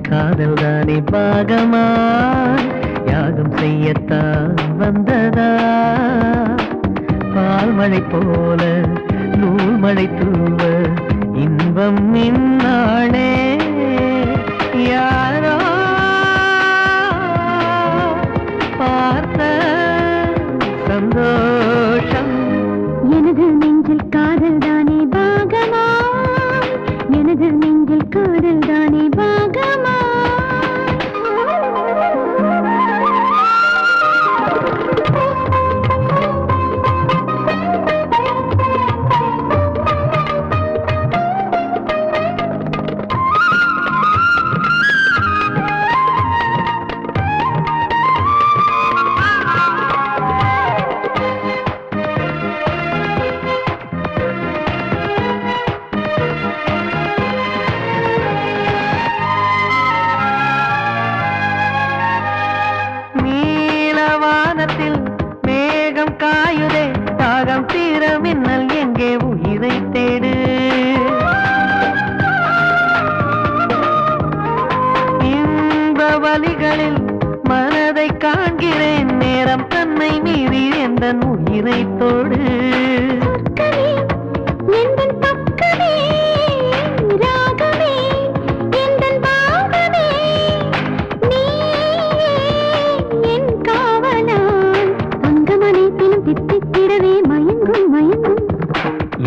காதல் தானே பாகமா யாகம் செய்யத்தான் வந்ததா? பால் மழை போல நூல் மழை தூவ இன்பம் இந்நாளே. யாரோ பார்த்த சந்தோஷம். எனது நெஞ்சில் காதல் தானே பாகமா, எனது நெஞ்சில் காதல் தானே பாகமா. மேகம் காயுதே, தாகம் தீர மின்னல் எங்கே உயிரை தேடு. இன்ப வலிகளில் மனதை காண்கிறேன், நேரம் தன்னை மீறி எந்த உயிரை தோடு.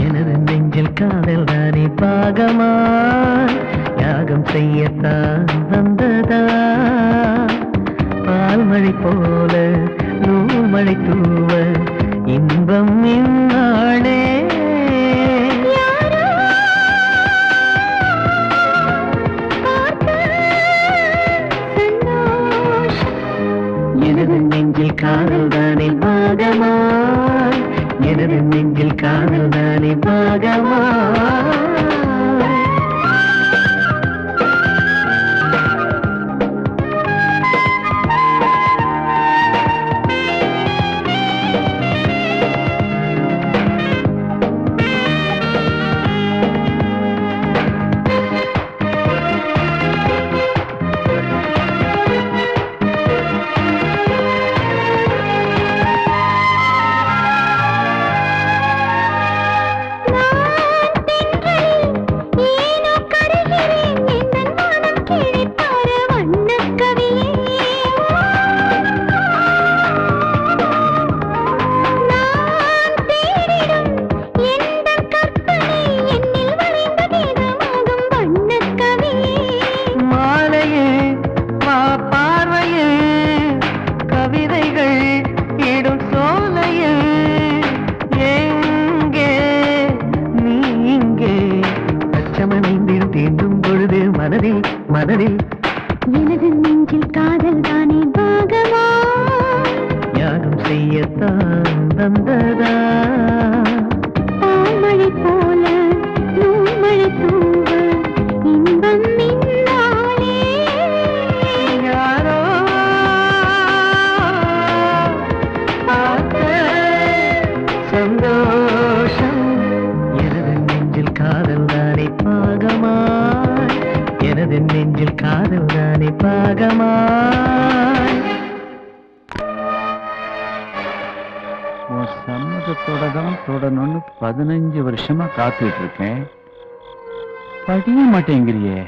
எனது நெஞ்சில் காதல் தானே பாகமா யாகம் செய்யத்தான் வந்ததா? பால் மழை மழை போல நூல் மழை தூவ இன்பம் இந்நாளே எனது நெஞ்சில் காதல் தானே பாகமாய் எனது நெஞ்சில் காதல் தானே பாகமாய் மனதில் எனது நெஞ்சில் காதல் தானே பாகமா யாரும் செய்யத்தான் தந்ததா பால்மழை போல நூல்மழை தூவ இன்பம் இந்நாளே யாரோ பார்த்த சந்தோஷம் எனது நெஞ்சில் காதல் தானே பாகமா எனது நெஞ்சில் காதல் தானே பாகமாய் உன் சம்மதத்தோட தான் தொடணும்னு 15 வருஷமா காத்துட்டு இருக்கேன். படிய மாட்டேங்கிறியே.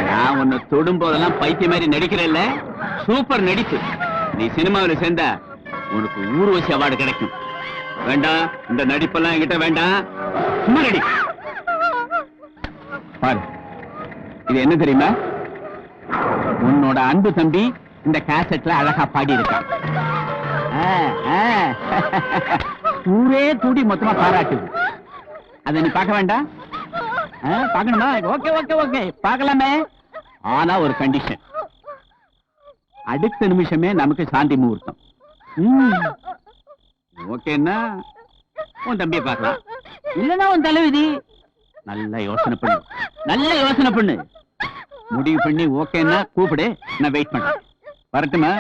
நான் உன்னை தொடும் போதெல்லாம் பைத்திய மாதிரி நடிக்கிறல்ல, சூப்பர் நடிப்பு. நீ சினிமாவில் சேர்ந்தா உனக்கு ஊர்வசி அவார்டு கிடைக்கும். வேண்டாம், இந்த நடிப்பெல்லாம் என்கிட்ட வேண்டாம், சும்மா நடி. பாரு, இது என்ன தெரியுமா? உன்னோட அன்பு தம்பி இந்த கேசட்ல அழகா பாடி இருக்கான். ஊரே கூடி மொத்தமா பாராட்டுது. அதை நீ பார்க்க வேண்டாம்? பார்க்கணுமா? ஓகே ஓகே ஓகே, பார்க்கலாமே. ஆனா ஒரு கண்டிஷன், அடுத்த நிமிஷமே நமக்கு சாந்தி முகூர்த்தம். ஓகேன்னா உன் தம்பியை பார்க்கலாம், இல்லன்னா உன் தலைவிதி. நல்ல யோசனை பண்ணு, நல்ல யோசனை பண்ணு. முடிவு பண்ணி ஓகேன்னா கூப்பிடு, நான் வெயிட் பண்றேன். வரட்டுமா?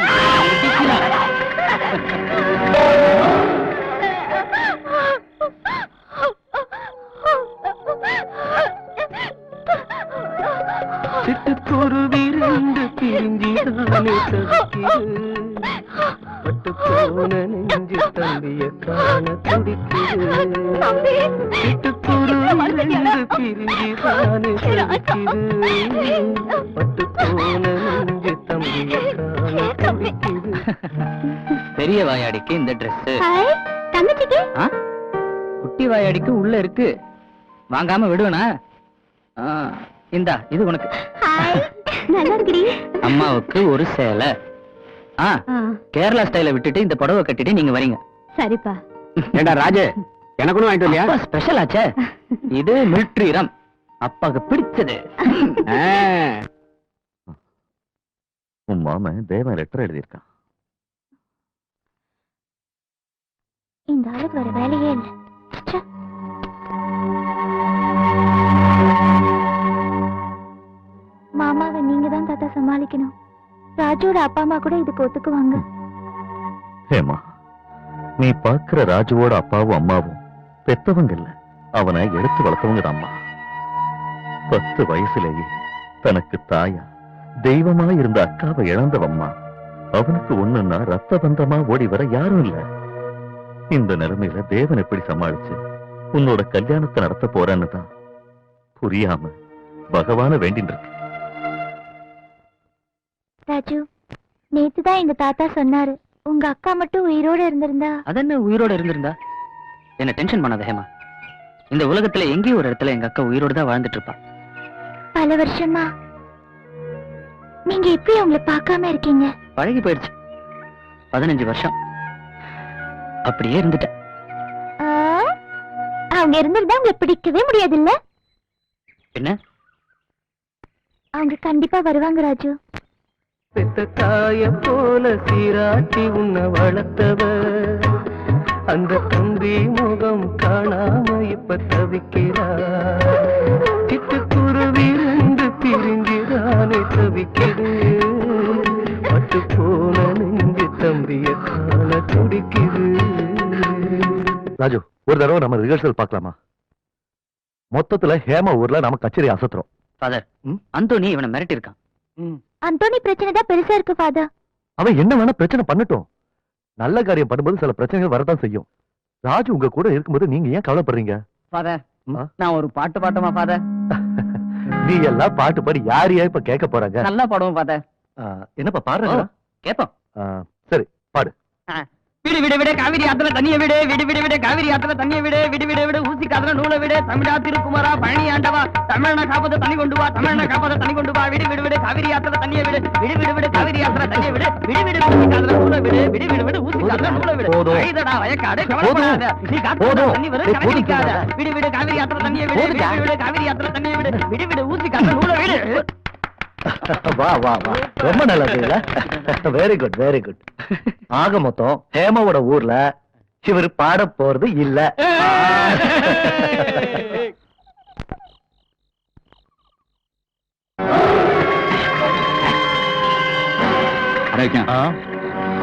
சிட்டுக்குருவி ரெண்டு பிரிஞ்சிதானே தவிக்குது பட்டு போன நெஞ்சு தம்பிய காண துடிக்குது சிட்டுக்குருவி ரெண்டு பிரிஞ்சிதானே தவிக்குது பட்டு போன நெஞ்சு தம்பிய காண துடிக்குது. பெரிய வாயாடிக்கு இந்த Dress, தங்கச்சிக்கு குட்டி வாயாடிக்கு உள்ள இருக்கு. வாங்காம விடுவனா? இந்தா, இது உனக்கு. நல்லா இருக்குடி. அம்மாவுக்கு ஒரு சேலை. கேரளா ஸ்டைல விட்டுட்டு இந்த புடவை கட்டிட்டு நீங்க வரீங்க. சரிப்பா. ஏண்டா ராஜு, எனக்கு ஒண்ணும் வாங்கிட்டு வரலையா? ஸ்பெஷல் ஆச்சே. இது மிலிட்டரி ரம், அப்பாக்கு பிடிச்சது. உன் மாமன் தேவன் லெட்டர் எழுதியிருக்கான். இந்த ஆளுக்கு வேற வேலையே இல்லை. மாமாவை நீங்க தான் தாத்தா சமாளிக்கணும். ராஜுவோட அப்பா அம்மா கூட இதுக்கு ஒத்துக்குவாங்க. ஹேமா, நீ பாக்குற ராஜுவோட அப்பாவும் அம்மாவும் பெத்தவங்க இல்ல, அவனை எடுத்து வளர்த்தவங்க அம்மா. 10 வயசுலேயே தனக்கு தாயா தெய்வமா இருந்த அக்காவை இழந்தவம்மா. அவனுக்கு ஒண்ணுன்னா ரத்த பந்தமா ஓடி வர யாரும் இல்ல. இந்த நிலைமையில தேவன் எப்படி சமாளிச்சு உன்னோட கல்யாணத்தை நடத்த போறன்னு தான் புரியாம பகவான வேண்டின்னு இருக்கு. ராஜு, நேத்துதான் எங்க தாத்தா சொன்னாரு, உங்க அக்கா மட்டும் உயிரோட இருந்திருந்தா. அதென்ன உயிரோட இருந்திருந்தா? என்ன டென்ஷன் பண்ணாத ஹேமா. இந்த உலகத்துல எங்கேயும் ஒரு இடத்துல எங்க அக்கா உயிரோட தான் வாழ்ந்துட்டு இருப்பா. பல வருஷமா நீங்க எப்படி அவங்கள பார்க்காம இருக்கீங்க? பழகி போயிடுச்சு. 15 வருஷம் அப்படியே இருந்துட்டேன். ஆ, அவங்க இருந்திருந்தா உங்களை பிடிக்கவே முடியாதுல்ல? என்ன? அவங்க கண்டிப்பா வருவாங்க ராஜு. பெத்த தாய போல சீராட்டி உன்னை வளர்த்தவ, அந்த தம்பி முகம் காணாம இப்ப தவிக்கிறா. சிட்டுக்குருவி ரெண்டு பிரிஞ்சிரானே தவிக்குது, பட்டு போன நெஞ்சு தம்பிய காண துடிக்குது. ராஜு, ஒரு தடவை நம்ம ரிஹர்சல் பார்க்கலாமா? மொத்தத்துல ஹேமா ஊர்ல நாம கச்சேரி அசத்துறோம். ஃபாதர், அந்தோனி இவனை மிரட்டி இருக்கான். அந்தோனி பிரச்சனை தான் பெருசா இருக்கு ஃபாதர். அவன் என்ன வேணா பிரச்சனை பண்ணட்டும். நல்ல காரியம் பண்ணும்போது சில பிரச்சனைகள் வரதான் செய்யும். ராஜு உங்க கூட இருக்கும்போது நீங்க ஏன் கவலைப்படுறீங்க? ஃபாதர், நான் ஒரு பாட்டு பாட்டுமா ஃபாதர்? நீ எல்லாம் பாட்டு பாடி யாரையா இப்ப கேட்க போறாங்க? நல்லா பாடுவோம் ஃபாதர். என்னப்பா பாடுறாங்க? கேப்போம். சரி பாடு. விடு விடு விடு காவிரி ஆத்துல தண்ணிய விடு, விடு விடு விடு காவிரி ஆத்துல தண்ணிய விடு, விடு விடு விடு ஊசி காத்துல நூலை விடு, தமிழா திருக்குமரா பழனி ஆண்டவா, தமிழன காப்பத தண்ணி கொண்டு வா, தமிழன காப்பத தண்ணி கொண்டு வா, விடு விடு விடு காவிரி ஆத்துல தண்ணிய விடு, விடு விடு விடு காவிரி ஆத்துல தண்ணிய விடு, விடு விடு ஊசி காத்துல நூலை விடு, விடு விடு விடு ஊசி காத்துல நூலை விடு. ஐதடா வயக்காடு கவலைப்படாத, நீ காத்துல தண்ணி வரும் கணக்கிக்காத, விடு விடு காவிரி ஆத்துல தண்ணிய விடு, விடு விடு காவிரி ஆத்துல தண்ணிய விடு, விடு விடு ஊசி காத்துல நூலை விடு. வா வா வா, ரொம்ப நல்லது. Very good very good. ஆக மொத்தம் ஹேமாவோட ஊர்ல இவர் பாட போறது இல்ல.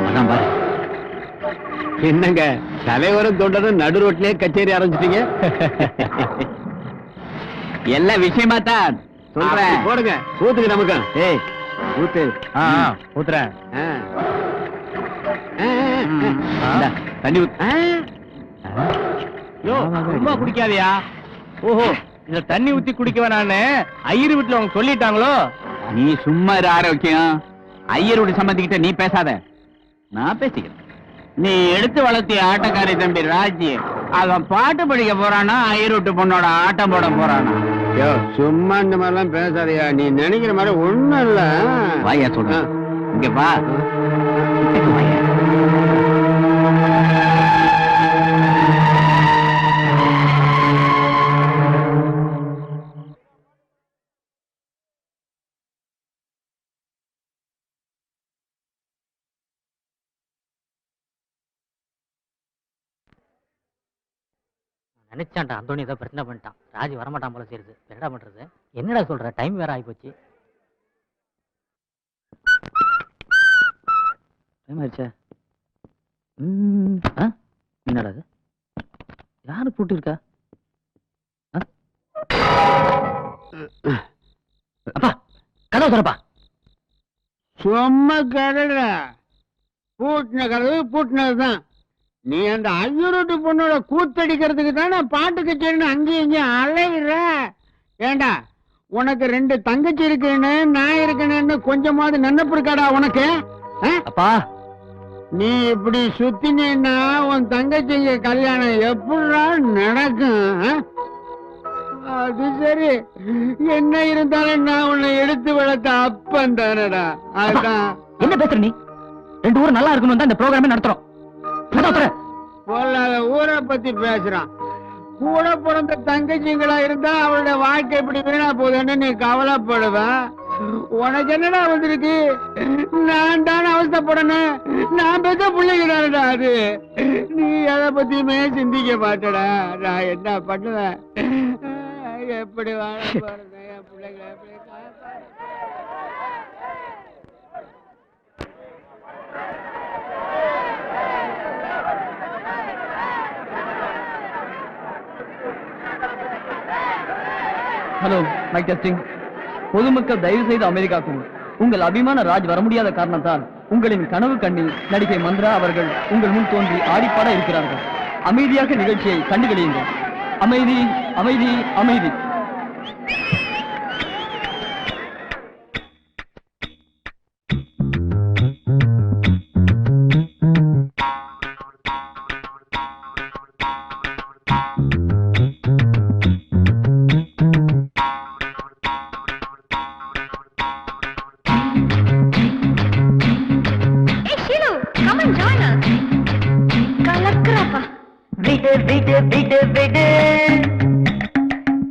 அவதான் பாரு. என்னங்க தலைவரும் தொண்டரும் நடு ரோட்லயே கச்சேரி ஆரம்பிச்சிட்டீங்க? எல்லா விஷயமா தான் சொல்றேன். போடுங்க ஊத்துக்கு நமக்கு. ஏய் ஊத்து. ஊத்துறேன். தண்ணி ஊத்து. சும்மா குடிக்காதயா? ஓஹோ, இதுல தண்ணி ஊத்தி குடிக்க வேணான்னு ஐயர் வீட்டுல அவங்க சொல்லிட்டாங்களோ? நீ சும்மா இரு ஆரோக்கியம். ஐயருடைய சம்பந்திக்கிட்ட நீ பேசாத, நான் பேசிக்கிறேன். நீ எடுத்து வளர்த்திய ஆட்டக்காரி தம்பி ராஜி அவன் பாட்டு படிக்க போறானா, ஐயர் வீட்டு பொண்ணோட ஆட்டம் போட போறானா? சும்மா இந்த மாதிரி எல்லாம் பேசாதயா. நீ நினைக்கிற மாதிரி ஒண்ணும் இல்ல. வாயா சொல்றேன். இங்க வா. நினைச்சான்டா அந்தோனி ஏதோ பிரச்சனை பண்ணிட்டான். ராஜு வரமாட்டான் போல செய்யுது. என்னடா பண்றது? என்னடா சொல்ற? டைம் வேற ஆயிப்போச்சு. டைம் ஆயிடுச்சா? என்னடா அது? யாரு பூட்டி இருக்கா? அப்பா கதவு திறப்பா. சும்மா கடல பூட்டின கதவு பூட்டினதுதான். நீ அந்த ஐயரோட்டு பொண்ணோட கூத்தடிக்கிறதுக்கு தானே பாட்டு கச்சேரின்னு அங்கேயும் இங்கேயும் அலையிற. ஏண்டா உனக்கு 2 தங்கச்சி இருக்குன்னு நான் இருக்கணும்னு கொஞ்சமாவது நினைப்பு இருக்காடா உனக்கு? அப்பா நீ இப்படி சுத்தினா உன் தங்கச்சிங்க கல்யாணம் எப்படா நடக்கும்? அது சரி, என்ன இருந்தாலும் நான் உன்னை எடுத்து வளர்த்த அப்பன் தானடா. அதுதான். என்ன பேசுற நீ? 2 ஊர் நல்லா இருக்கணும் தான் இந்த ப்ரோகிராமே நடத்துறோம். பொல்லாத ஊரை பத்தி பேசுறான். கூட பிறந்த தங்கச்சிங்களா இருந்தா அவளுடைய வாழ்க்கை இப்படி வீணா போகுதுன்னு நீ கவலைப்படுவ. உனக்கு என்னடா வந்திருக்கு? நான் தானே அவஸ்தைப்படணும். நான் பெற்ற பிள்ளைங்க தானடா அது. நீ எதை பத்தியுமே சிந்திக்க மாட்டடா. நான் என்ன பண்ணுவேன்? எப்படி வாழ போறது? என் பிள்ளைங்களை எப்படி ஹலோ, மைக் டெஸ்டிங். பொதுமக்கள் தயவு செய்து அமைதிக்காக்கும். உங்கள் அபிமான ராஜ் வர முடியாத காரணத்தால் உங்களின் கனவு கண்ணி நடிகை மந்த்ரா அவர்கள் உங்கள் முன் தோன்றி ஆடிப்பாட இருக்கிறார்கள். அமைதியாக நிகழ்ச்சியை கண்டுகளியுங்கள். அமைதி அமைதி அமைதி. விடு விடு விடு விடு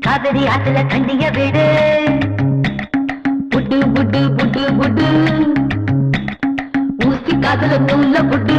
காவிரி ஆத்துல தண்ணிய விடு புட்டு புட்டு புட்டு புட்டு ஊசி காதல நூல்ல புட்டு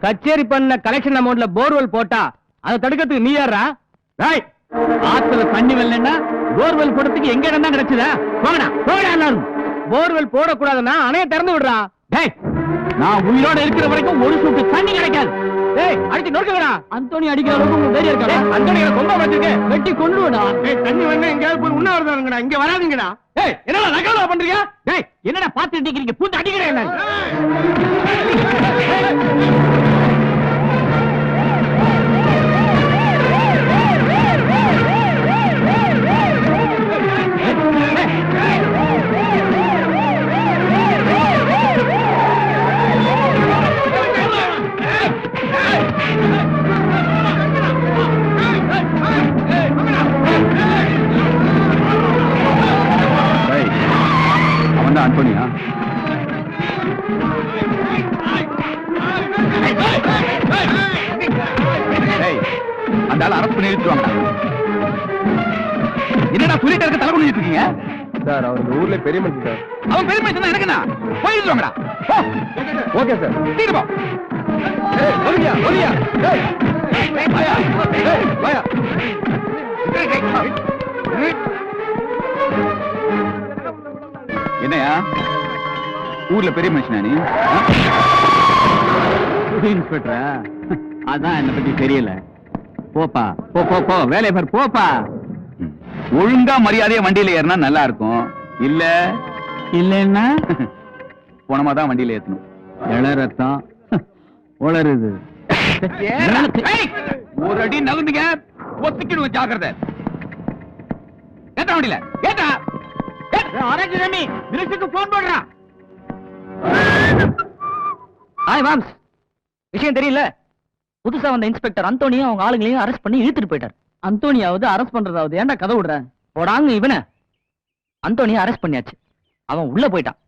கச்சேரி பண்ண கலெக்ஷன் அமௌண்ட்ல போர்வெல் போட்டா அதை தடுக்கிறதுக்கு நீ யாரா? ஆத்துல தண்ணி வரலன்னா போர்வெல் போடுறதுக்கு எங்க இடம் தான் கிடைச்சதா? போங்கடா போங்கடா எல்லாரும். போர்வெல் போடக்கூடாதுன்னா அணைய திறந்து விடுறா. டேய் நான் உயிரோட இருக்கிற வரைக்கும் ஒரு சொட்டு தண்ணி கிடைக்காது. டேய் அடிச்சு நொறுக்குடா. அந்தோனி அடிக்கிற அளவுக்கு உங்களுக்கு தைரியம் இருக்கா? அந்தோனியை கொம்ப வச்சிருக்க வெட்டி கொன்னுடா. டேய் தண்ணி வரணும் எங்கயாவது போய் உண்ணாவிரதம்ங்கடா. இங்க வராதீங்கடா. டேய் என்னடா நகலா பண்றீங்க? டேய் என்னடா பாத்து நிக்கிறீங்க? பூந்து அடிக்கிறேன் நான். அந்த ஆள் அரெஸ்ட் பண்ணி எடுத்துருவாங்க. என்னடா சொல்லிட்டு இருக்க, தலை குடிச்சிட்டு இருக்கீங்க? சார் அவர் இந்த ஊர்ல பெரிய மனுஷன் சார். அவன் பெரிய மனுஷன் எனக்கு என்ன? போய் எடுத்துவாங்கடா. Okay sir. தீர்ப்பா. ஒலியா ஒலியா. வாயா. வாயா. என்னையா ஊர்ல பெரிய மனுஷனா நீ? இன்ஸ்பெக்டரா? அதான் என்ன பத்தி தெரியல. போப்பா, போ போ போ, வேலையை பாரு, போப்பா. ஒழுங்கா மரியாதையா வண்டியில ஏறினா நல்லா இருக்கும். இல்ல இல்லன்னா போனமாதான் வண்டியில ஏத்தணும். இள ரத்தம் உளருது. ஒரு அடி நகர்ந்துங்க, ஒத்துக்கிடுவோம். ஜாக்கிரதை. ஏத்தா வண்டியில, ஏத்தா. அரேஞ்ச் மினிஸ்டருக்கு போன் போடுறா. ஹாய் மாம்ஸ், விஷயம் தெரியல. புதுசா வந்த இன்ஸ்பெக்டர் அந்தோனியும் அவங்க ஆளுங்களையும் அரெஸ்ட் பண்ணி இழுத்துட்டு போயிட்டார். அந்தோனியாவது அரெஸ்ட் பண்றதாவது ஏன்டா கதை விடுற? போடாங்க இவனை. அந்தோனியை அரெஸ்ட் பண்ணியாச்சு, அவன் உள்ள போயிட்டான்.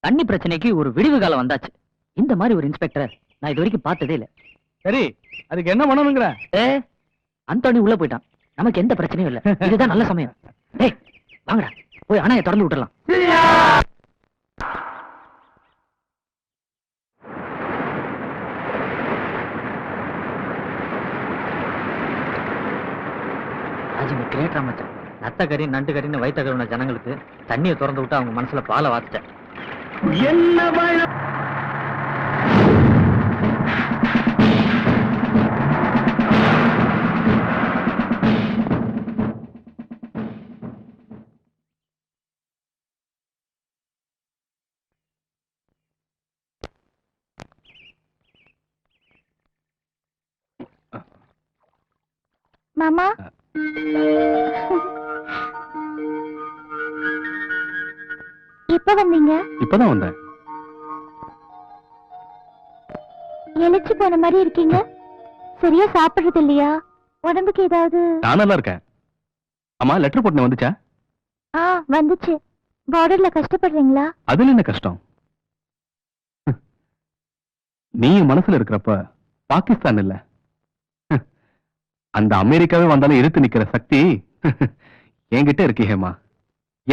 தண்ணி பிரச்சனைக்கு ஒரு விடிவு காலம் வந்தாச்சு. இந்த மாதிரி ஒரு இன்ஸ்பெக்டர் நான் இது வரைக்கும் பார்த்ததே இல்ல. சரி, அதுக்கு என்ன பண்ணணுங்கிற? அந்தோனி உள்ள போயிட்டான், நமக்கு எந்த பிரச்சனையும் இல்ல. இதுதான் நல்ல சமயம். டேய் வாங்கடா, போய் அணைய திறந்து விட்டுறலாம். ராஜி கிரேட்டா மச்சான். நத்த கறி நண்டு கறின்னு வயிற்ற கருவின ஜனங்களுக்கு தண்ணியை திறந்து விட்டு அவங்க மனசுல பாலை வாத்துட்டேன். என்ன மாமா, எப்ப வந்தீங்க? இப்பதான் வந்தேன். எலிச்சு போன மாதிரி இருக்கீங்க. சரியா சாப்பிடுறது இல்லையா? உடம்புக்கு ஏதாவது? நான் நல்லா இருக்கேன். அம்மா, லெட்டர் போட்டு வந்துச்சா? வந்துச்சு. பார்டர்ல கஷ்டப்படுறீங்களா? அதுல என்ன கஷ்டம்? நீ மனசுல இருக்கிறப்ப பாகிஸ்தான் இல்ல, அந்த அமெரிக்காவே வந்தாலும் எதிர்த்து நிக்கிற சக்தி என்கிட்ட இருக்கு ஹேமா.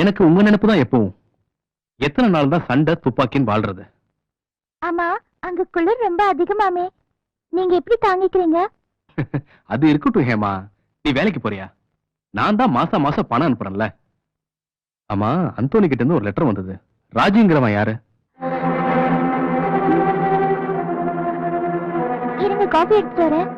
எனக்கு உங்க நினைப்பு தான் எப்பவும். எத்தனை நாள் தான் சண்டை துப்பாக்கின்னு வாழ்றது? ஆமா, அங்க குளிர் ரொம்ப அதிகமாமே. நீங்க எப்படி தாங்கிக்கிறீங்க? அது இருக்கட்டும் ஹேமா, நீ வேலைக்கு போறியா? நான் தான் மாசம் மாசம் பணம் அனுப்புறேன்ல. ஆமா, அந்தோனி கிட்ட இருந்து ஒரு லெட்டர் வந்தது. ராஜிங்கிறவன் யாரு? இருங்க, காஃபி எடுத்துட்டு வரேன்.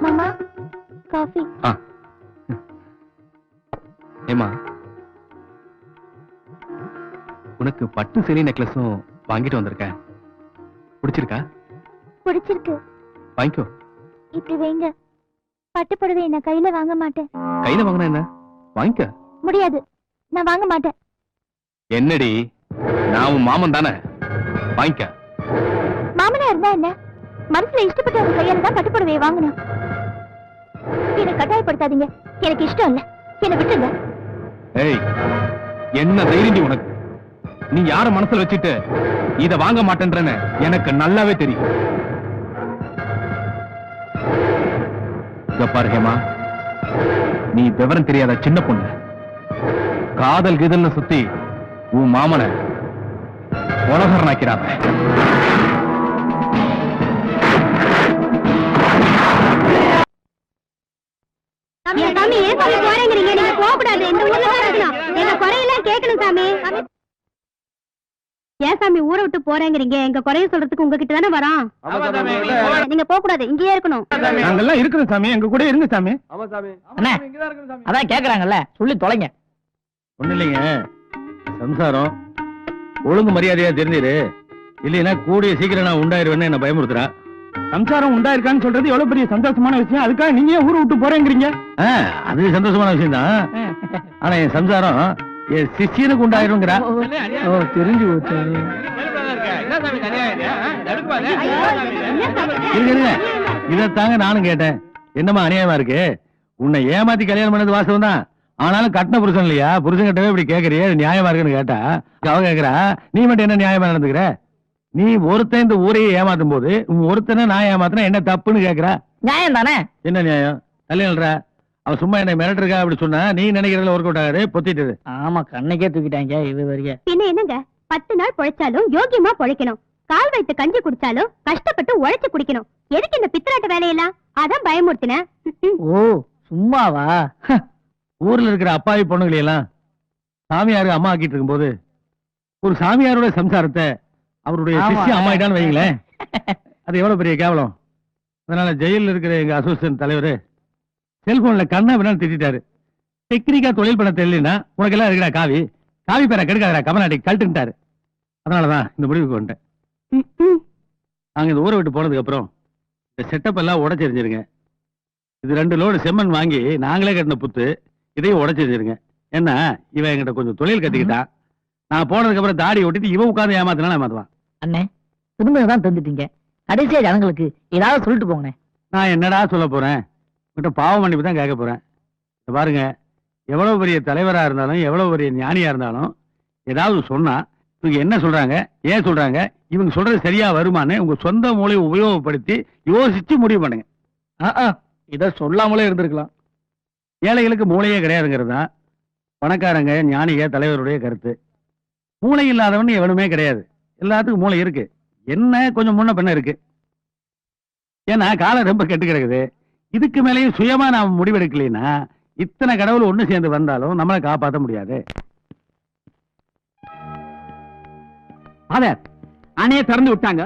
மாமா, காஃபி. ஏமா, உனக்கு பட்டு சேலை நெக்லஸும் வாங்கிட்டு வந்திருக்கேன். பிடிச்சிருக்கா? பிடிச்சிருக்கு. வாங்கிக்கோ. இப்படி வைங்க. பட்டு புடவை நான் கையில வாங்க மாட்டேன். கையில வாங்கினா என்ன? வாங்கிக்க. முடியாது, நான் வாங்க மாட்டேன். என்னடி, நான் உன் மாமன் தானே, வாங்கிக்க. மாமனா இருந்தா என்ன? மனசுல இஷ்டப்பட்ட ஒரு கையால தான் பட்டு புடவையை வாங்கணும். என்னை கட்டாயப்படுத்தாதீங்க. எனக்கு இஷ்டம் இல்ல, என்னை விட்டுங்க. ஏய், என்ன தைரியம் உனக்கு? நீ யார மனசுல வச்சுட்டு இத வாங்க மாட்டேன்றன்னு எனக்கு நல்லாவே தெரியும். பாரு ஹேமா, நீ விவரம் தெரியாத சின்ன பொண்ணு. காதல் கீதல்னு சுத்தி உன் மாமனை உலகரனாக்கிறாங்க. சாமி, ஏன் சாமி போறேங்கிறீங்க? நீங்க போக கூடாது. இந்த ஊர்ல தான் இருக்கணும். எங்க குறையெல்லாம் கேட்கணும் சாமி. ஏன் சாமி ஊரை விட்டு போறேங்கிறீங்க? எங்க குறைய சொல்றதுக்கு உங்ககிட்ட தானே வரோம். நீங்க போக கூடாது, இங்கேயே இருக்கணும். நாங்கெல்லாம் இருக்கிறோம் சாமி, எங்க கூட இருங்க சாமி. அண்ணே, அதான் கேக்குறாங்கல்ல, சொல்லி தொலைங்க. ஒண்ணு இல்லைங்க, சம்சாரம் ஒழுங்கு மரியாதையா தெரிஞ்சிரு, இல்லைன்னா கூடிய சீக்கிரம் நான் உண்டாயிருவேன்னு என்ன பயமுறுத்துறா. சம்சாரம் உண்டாயிருக்கான்னு சொல்றது எவ்வளவு பெரிய சந்தோஷமான விஷயம். அதுக்காக நீங்க ஊரை விட்டு போறேங்கிறீங்க. அது சந்தோஷமான விஷயம் தான். ஆனா என் சம்சாரம் என் சிஷியனுக்கு உண்டாயிருங்கிறா. தெரிஞ்சு போச்சு. இருங்க இதத்தாங்க நானும் கேட்டேன். என்னமா அநியாயமா இருக்கு? உன்னை ஏமாத்தி கல்யாணம் பண்ணது வாசம் தான். ஆனாலும் கட்டின புருஷன் இல்லையா? புருஷன் கிட்டவே இப்படி கேக்குறியே, நியாயமா இருக்குன்னு கேட்டா அவ கேக்குறா, நீ மட்டும் என்ன நியாயமா நடந்துக்கிற? நீ ஒருத்தன் இந்த ஊரையே ஏமாத்தும் போது ஒருத்தனை நான் ஏமாத்தினா என்ன தப்புன்னு கேக்குறா. நியாயம் தானே? என்ன நியாயம்? கல்யாணம்ன்றா அவ சும்மா என்ன மிரட்டுருக்கா அப்படி சொன்னா நீ நினைக்கிறதுல ஒர்க் அவுட் ஆகாது, பொத்திட்டு. ஆமா, கண்ணைக்கே தூக்கிட்டாங்க இது வரைக்கும். பின்ன என்னங்க, 10 நாள் பொழைச்சாலும் யோகியமா பொழைக்கணும். கால் வைத்து கஞ்சி குடிச்சாலும் கஷ்டப்பட்டு உழைச்சு குடிக்கணும். எதுக்கு இந்த பித்தராட்ட வேலையெல்லாம்? அதான் பயமுறுத்தினேன். ஓ சும்மாவா? ஊர்ல இருக்கிற அப்பாவி பொண்ணுங்களை எல்லாம் சாமியாரு அம்மா ஆக்கிட்டு இருக்கும்போது ஒரு சாமியாரோட சம்சாரத்தை அவருடைய ஆமா. சிஷ்ய அம்மாயிட்டான்னு வைங்களேன், அது எவ்வளவு பெரிய கேவலம். அதனால ஜெயில இருக்கிற எங்க அசோசியேஷன் தலைவர் செல்போன்ல கண்ணா வேணாலும் திட்டாரு. டெக்னிக்கா தொழில் பண்ண தெரியலன்னா உனக்கு எல்லாம் இருக்கிற காவி காவி பேரை கெடுக்காதரா கமநாட்டி கழட்டுட்டாரு. அதனாலதான் இந்த முடிவுக்கு வந்துட்டேன். நாங்க இந்த ஊரை விட்டு போனதுக்கு அப்புறம் இந்த செட்டப் எல்லாம் உடச்செறிஞ்சிருங்க. இது 2 லோடு செம்மண் வாங்கி நாங்களே கட்டின புத்து, இதையும் உடச்செறிஞ்சிருங்க. ஏன்னா இவன் என்கிட்ட கொஞ்சம் தொழில் கத்துக்கிட்டான். நான் போனதுக்கு அப்புறம் தாடி ஒட்டிட்டு இவன் உட்காந்து ஏமாத்தினா ஏமாத்துவான். அண்ணே, திரும்பதான் தந்துட்டீங்க. கடைசியா ஜனங்களுக்கு ஏதாவது சொல்லிட்டு போங்கண்ணே. நான் என்னடா சொல்ல போறேன்? உன்கிட்ட பாவம் மன்னிப்பு தான் கேட்க போறேன். இத பாருங்க, எவ்வளவு பெரிய தலைவரா இருந்தாலும் எவ்வளவு பெரிய ஞானியா இருந்தாலும் ஏதாவது சொன்னா இவங்க என்ன சொல்றாங்க, ஏன் சொல்றாங்க, இவங்க சொல்றது சரியா வருமானு உங்க சொந்த மூளையை உபயோகப்படுத்தி யோசிச்சு முடிவு பண்ணுங்க. இத சொல்லாமலே இருந்திருக்கலாம். ஏழைகளுக்கு மூளையே கிடையாதுங்கிறது தான் பணக்காரங்க ஞானிக தலைவருடைய கருத்து. மூளை இல்லாதவன் எவனுமே கிடையாது. எல்லாத்துக்கும் மூளை இருக்கு, என்ன கொஞ்சம் முன்ன பின்ன இருக்கு. ஏன்னா காலம் ரொம்ப கெட்டு கிடக்குது. இதுக்கு மேலேயும் சுயமா நாம முடிவெடுக்கலைன்னா இத்தனை கடவுள் ஒண்ணு சேர்ந்து வந்தாலும் நம்மளை காப்பாற்ற முடியாது. ஃபாதர், அணைய திறந்து விட்டாங்க,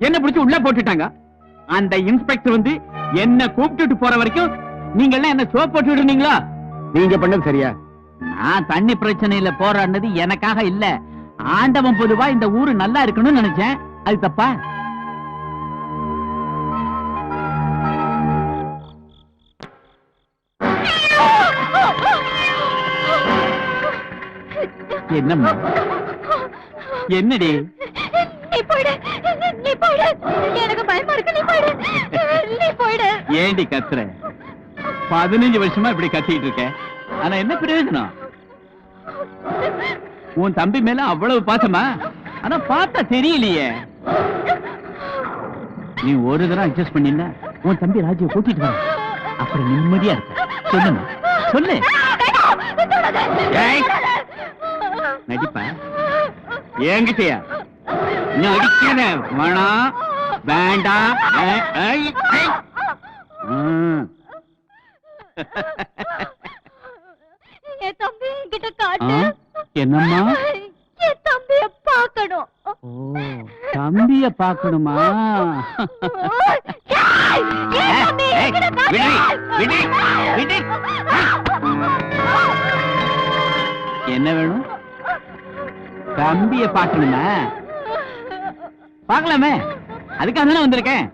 என்ன பிடிச்சு உள்ள போட்டுட்டாங்க. அந்த இன்ஸ்பெக்டர் வந்து என்ன கூப்பிட்டுட்டு போற வரைக்கும் நீங்க எல்லாம் என்ன சோப் போட்டு விடுறீங்களா? நீங்க பண்ணது சரியா? நான் தண்ணி பிரச்சனையில போராடினது எனக்காக இல்ல, ஆண்டவன் பொதுவா இந்த ஊரு நல்லா இருக்கணும்னு நினைச்சேன். அது தப்பா? என்னம்மா, என்னடி? நீ போயிடு, நீ போயிடு. எனக்கு பயமா இருக்கு. நீ போயிடு, நீ போயிடு. ஏண்டி கத்துற? 15 வருஷமா இப்படி கத்திட்டு இருக்க, ஆனா என்ன பிரயோஜனம்? உன் தம்பி மேல அவ்வளவு பாசமா? ஆனா பார்த்தா தெரியலையே. நீ ஒரு தடவை அட்ஜஸ்ட் பண்ணிருந்தா உன் தம்பி ராஜியை கூட்டிட்டு வர, அப்புறம் நிம்மதியா இருக்க. சொல்லுமா, சொல்லு. ஏய், நடிப்பா ஏங்கிட்டயா? நீ அடிக்காத, வேணாம், வேண்டாம். என் தம்பி கிட்ட காட்டு. என்னம்மா? என் தம்பிய பார்க்கணும். ஓ, தம்பிய பாக்கணுமா? என் தம்பி என்கிட்ட காட்டு. என்ன வேணும்? தம்பிய பாக்கணுமா? பாக்கலாமே, அதுக்காக தானே வந்திருக்கேன்.